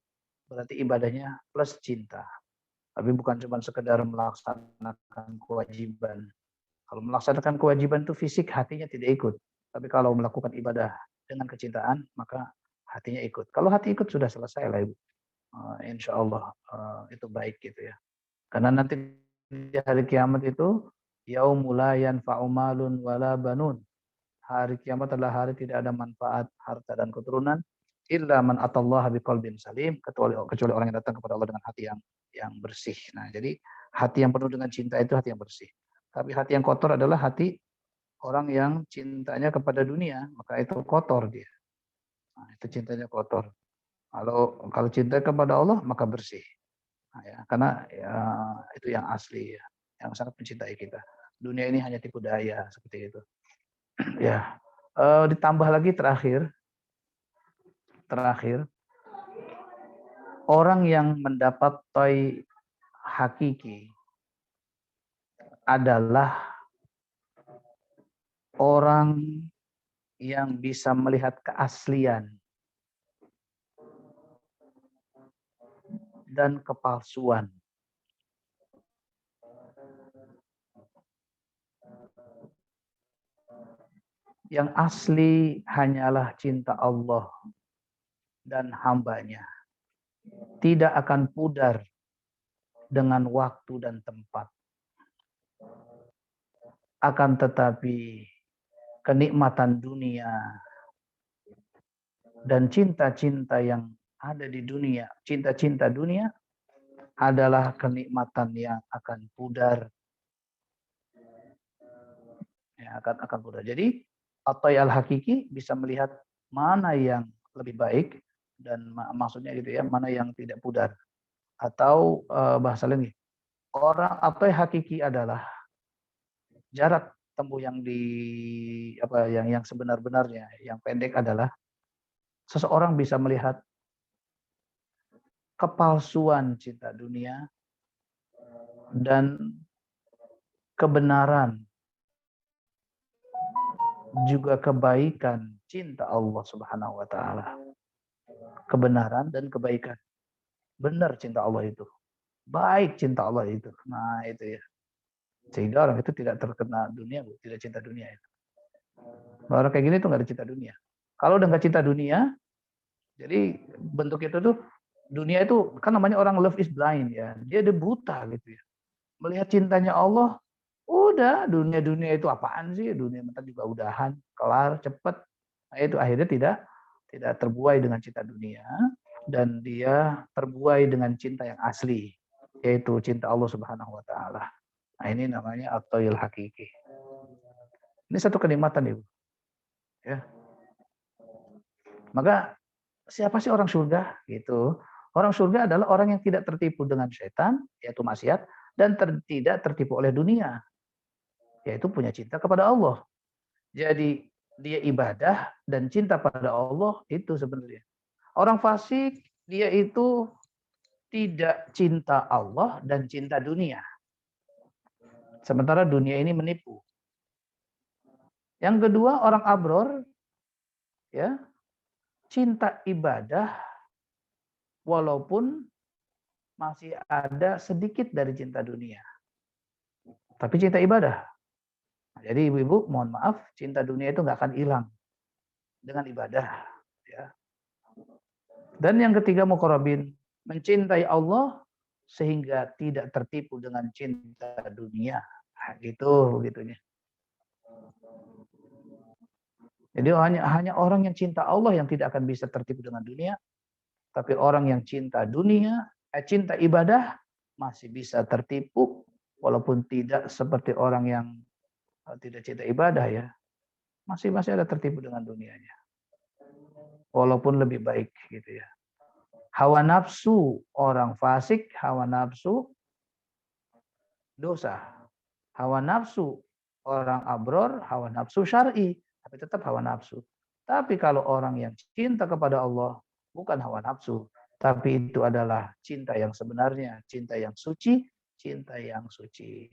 berarti ibadahnya plus cinta. Tapi bukan cuma sekedar melaksanakan kewajiban. Kalau melaksanakan kewajiban itu fisik, hatinya tidak ikut. Tapi kalau melakukan ibadah dengan kecintaan, maka hatinya ikut. Kalau hati ikut sudah selesai lah Ibu. Insya Allah itu baik gitu ya. Karena nanti di hari kiamat itu yaumul la yanfa'u malun wala banun. Hari kiamat adalah hari tidak ada manfaat harta dan keturunan illa man atallaha biqalbin salim, kecuali orang yang datang kepada Allah dengan hati yang bersih. Nah, jadi hati yang penuh dengan cinta itu hati yang bersih. Tapi hati yang kotor adalah hati orang yang cintanya kepada dunia, maka itu kotor dia. Nah, itu cintanya kotor. Kalau cinta kepada Allah maka bersih. Nah, ya, karena ya, itu yang asli ya, yang sangat mencintai kita. Dunia ini hanya tipu daya seperti itu. Ya, ditambah lagi terakhir, orang yang mendapat toy hakiki adalah orang yang bisa melihat keaslian dan kepalsuan. Yang asli hanyalah cinta Allah dan hambanya. Tidak akan pudar dengan waktu dan tempat. Akan tetapi kenikmatan dunia dan cinta-cinta yang ada di dunia, cinta-cinta dunia adalah kenikmatan yang akan pudar. Ya, akan pudar. Jadi At-Tay al-Hakiki bisa melihat mana yang lebih baik dan maksudnya gitu ya, mana yang tidak pudar. Atau bahasa lain, orang At-Tay Hakiki adalah jarak tempuh yang yang sebenar-benarnya, yang pendek adalah seseorang bisa melihat kepalsuan cinta dunia dan kebenaran juga kebaikan cinta Allah Subhanahu wa taala. Kebenaran dan kebaikan. Benar cinta Allah itu. Baik cinta Allah itu. Nah, itu ya. Sehingga orang itu tidak terkena dunia, tidak cinta dunia itu. Orang kayak gini tuh nggak ada cinta dunia. Kalau udah nggak cinta dunia, jadi bentuk itu tuh dunia itu kan namanya orang love is blind ya. Dia udah buta gitu ya. Melihat cintanya Allah, udah dunia itu apaan sih? Dunia mentar juga udahan, kelar, cepet. Nah, itu akhirnya tidak terbuai dengan cinta dunia dan dia terbuai dengan cinta yang asli, yaitu cinta Allah Subhanahu wa taala. Nah, ini namanya At-Thayil Hakiki. Ini satu kenikmatan, Ibu. Ya. Maka siapa sih orang surga? Gitu. Orang surga adalah orang yang tidak tertipu dengan setan, yaitu maksiat, dan tidak tertipu oleh dunia, yaitu punya cinta kepada Allah. Jadi dia ibadah dan cinta pada Allah itu sebenarnya. Orang fasik dia itu tidak cinta Allah dan cinta dunia. Sementara dunia ini menipu. Yang kedua orang abror ya cinta ibadah walaupun masih ada sedikit dari cinta dunia. Tapi cinta ibadah. Jadi ibu-ibu mohon maaf, cinta dunia itu nggak akan hilang dengan ibadah. Ya. Dan yang ketiga muqarrabin, mencintai Allah sehingga tidak tertipu dengan cinta dunia. Nah, gitu begitunya. Jadi hanya orang yang cinta Allah yang tidak akan bisa tertipu dengan dunia, tapi orang yang cinta dunia, cinta ibadah masih bisa tertipu walaupun tidak seperti orang yang tidak cinta ibadah ya. Masih ada tertipu dengan dunianya. Walaupun lebih baik gitu ya. Hawa nafsu orang fasik, hawa nafsu dosa. Hawa nafsu orang abror, hawa nafsu syar'i, tapi tetap hawa nafsu. Tapi kalau orang yang cinta kepada Allah, bukan hawa nafsu, tapi itu adalah cinta yang sebenarnya, cinta yang suci, cinta yang suci.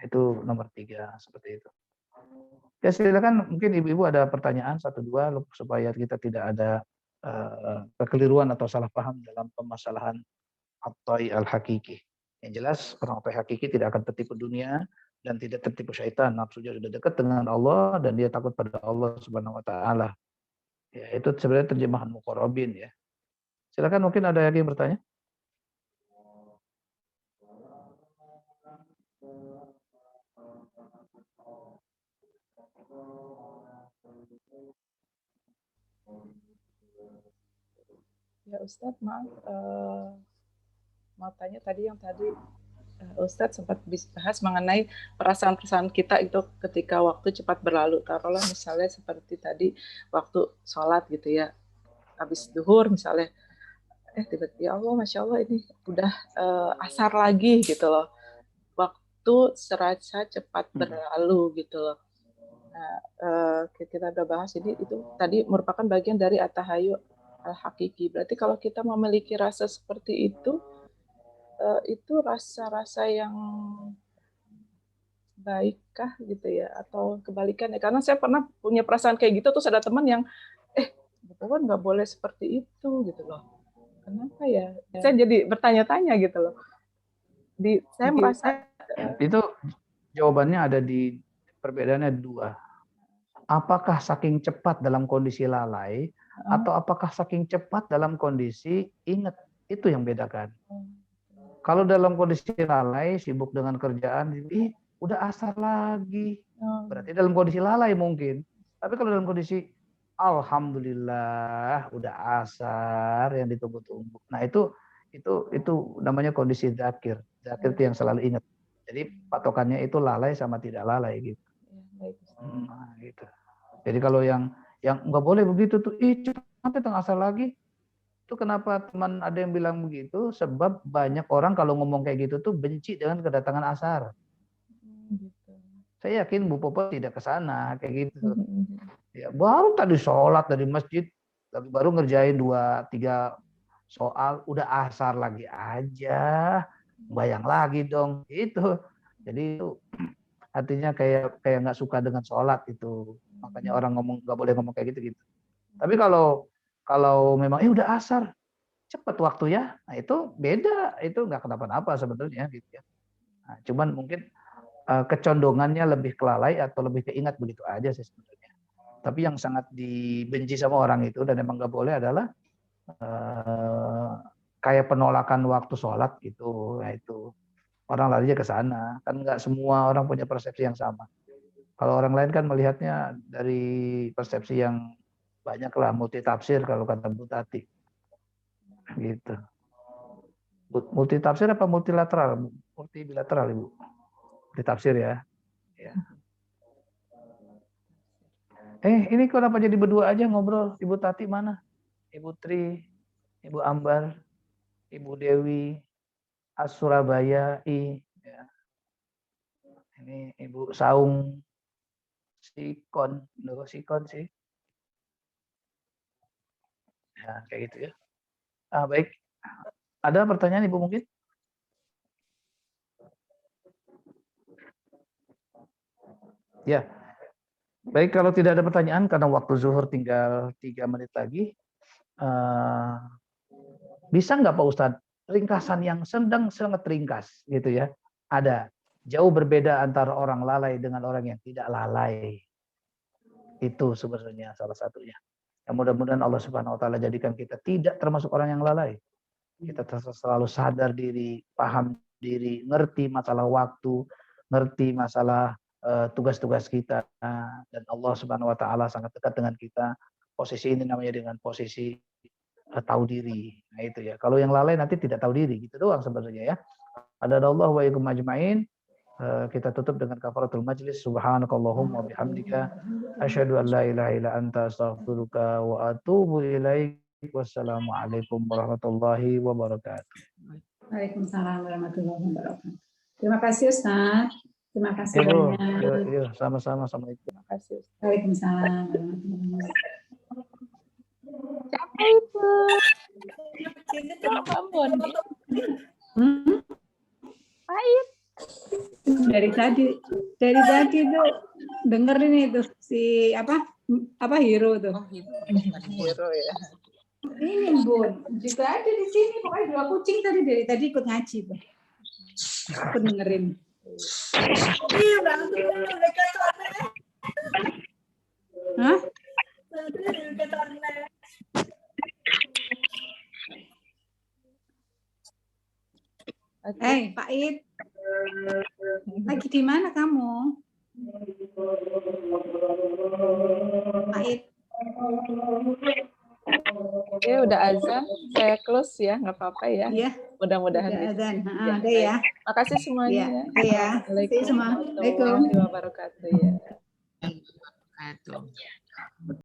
Itu nomor 3 seperti itu. Ya silakan, mungkin ibu-ibu ada pertanyaan 1-2 supaya kita tidak ada kekeliruan atau salah paham dalam permasalahan At-Tay al-Hakiki. Yang jelas orang At-Tay Hakiki tidak akan tertipu dunia dan tidak tertipu syaitan. Nafsunya sudah dekat dengan Allah dan dia takut pada Allah Subhanahu wa taala. Ya, itu sebenarnya terjemahan muqarrabin ya. Silakan, mungkin ada lagi yang bertanya.
Ya Ustadz, maaf, mau tanya tadi Ustadz sempat bahas mengenai perasaan-perasaan kita itu ketika waktu cepat berlalu. Taruhlah misalnya seperti tadi waktu sholat gitu ya, habis duhur misalnya, tiba-tiba ya Allah, Masya Allah ini udah asar lagi gitu loh. Waktu serasa cepat berlalu gitu loh. Nah, kita udah bahas ini, itu tadi merupakan bagian dari at-tahayyul al-hakiki. Berarti kalau kita memiliki rasa seperti itu rasa-rasa yang baikkah gitu ya, atau kebalikannya? Karena saya pernah punya perasaan kayak gitu, terus ada teman yang betul nggak boleh seperti itu gitu loh. Kenapa ya? Saya jadi bertanya-tanya gitu loh. Saya merasa
Itu jawabannya ada di perbedaannya dua. Apakah saking cepat dalam kondisi lalai atau apakah saking cepat dalam kondisi ingat? Itu yang bedakan. Kalau dalam kondisi lalai, sibuk dengan kerjaan, udah asar lagi. Berarti dalam kondisi lalai mungkin. Tapi kalau dalam kondisi alhamdulillah udah asar yang ditunggu-tunggu. Nah, itu namanya kondisi dzakir. Dzakir itu yang selalu ingat. Jadi patokannya itu lalai sama tidak lalai gitu. Nah, gitu. Jadi kalau yang nggak boleh begitu tuh, sampai tengah asar lagi. Itu kenapa teman ada yang bilang begitu, sebab banyak orang kalau ngomong kayak gitu tuh benci dengan kedatangan asar. Saya yakin Bu Popo tidak ke sana kayak gitu. Ya, baru tadi sholat dari masjid, baru ngerjain 2-3 soal, udah asar lagi aja, bayang lagi dong itu. Jadi itu artinya kayak nggak suka dengan sholat itu. Makanya orang ngomong nggak boleh ngomong kayak gitu. Tapi kalau memang udah asar, cepat waktu ya, nah itu beda, itu nggak kenapa-napa sebetulnya gitu ya. Nah, cuman mungkin kecondongannya lebih kelalai atau lebih keingat begitu aja sih sebetulnya. Tapi yang sangat dibenci sama orang itu dan emang nggak boleh adalah kayak penolakan waktu sholat gitu. Nah itu orang larinya ke sana, kan nggak semua orang punya persepsi yang sama. Kalau orang lain kan melihatnya dari persepsi yang banyak lah, multi tafsir kalau kata Bu Tati. Gitu. Multi tafsir apa multilateral? Multi bilateral Ibu. Multi tafsir ya. Ini kenapa jadi berdua aja ngobrol? Ibu Tati mana? Ibu Tri, Ibu Ambar, Ibu Dewi, Surabaya, ya. Ini Ibu Saung, Sikon sih. Ya, kayak gitu ya. Baik. Ada pertanyaan Ibu mungkin? Ya. Baik, kalau tidak ada pertanyaan karena waktu zuhur tinggal 3 menit lagi. Bisa nggak Pak Ustadz ringkasan yang sangat ringkas gitu ya? Ada. Jauh berbeda antara orang lalai dengan orang yang tidak lalai. Itu sebenarnya salah satunya. Yang mudah-mudahan Allah Subhanahu wa taala jadikan kita tidak termasuk orang yang lalai. Kita selalu sadar diri, paham diri, ngerti masalah waktu, ngerti masalah tugas-tugas kita, dan Allah Subhanahu wa taala sangat dekat dengan kita. Posisi ini namanya dengan posisi tahu diri. Nah itu ya. Kalau yang lalai nanti tidak tahu diri, gitu doang sebenarnya ya. Adadallahu wa iyyakum ajmain. Kita tutup dengan kafaratul majlis. Subhanakallahumma wa bihamdika asyhadu an la ilaha illa anta astaghfiruka wa atubu ilaik. Wassalamualaikum warahmatullahi wabarakatuh.
Waalaikumsalam warahmatullahi wabarakatuh. Terima kasih Ustaz. Terima kasih banyak.
Iya, sama-sama.
Terima kasih.
Waalaikumsalam warahmatullahi wabarakatuh.
Siapa itu? Pak Bondi. Pahit.
Dari tadi tuh dengerin itu si apa Hiro tuh.
Hero ya.
Ini Bun, juga ada di sini pokoknya 2 kucing dari tadi ikut ngaji tuh. Aku dengerin. Hah? Pak Id, lagi di mana kamu? Pak Id.
Ya udah azan, saya close ya, nggak apa-apa ya.
Iya.
Mudah-mudahan
Udah azan.
Ya,
Ada ya.
Makasih semuanya.
Iya.
Assalamualaikum warahmatullahi wabarakatuh ya.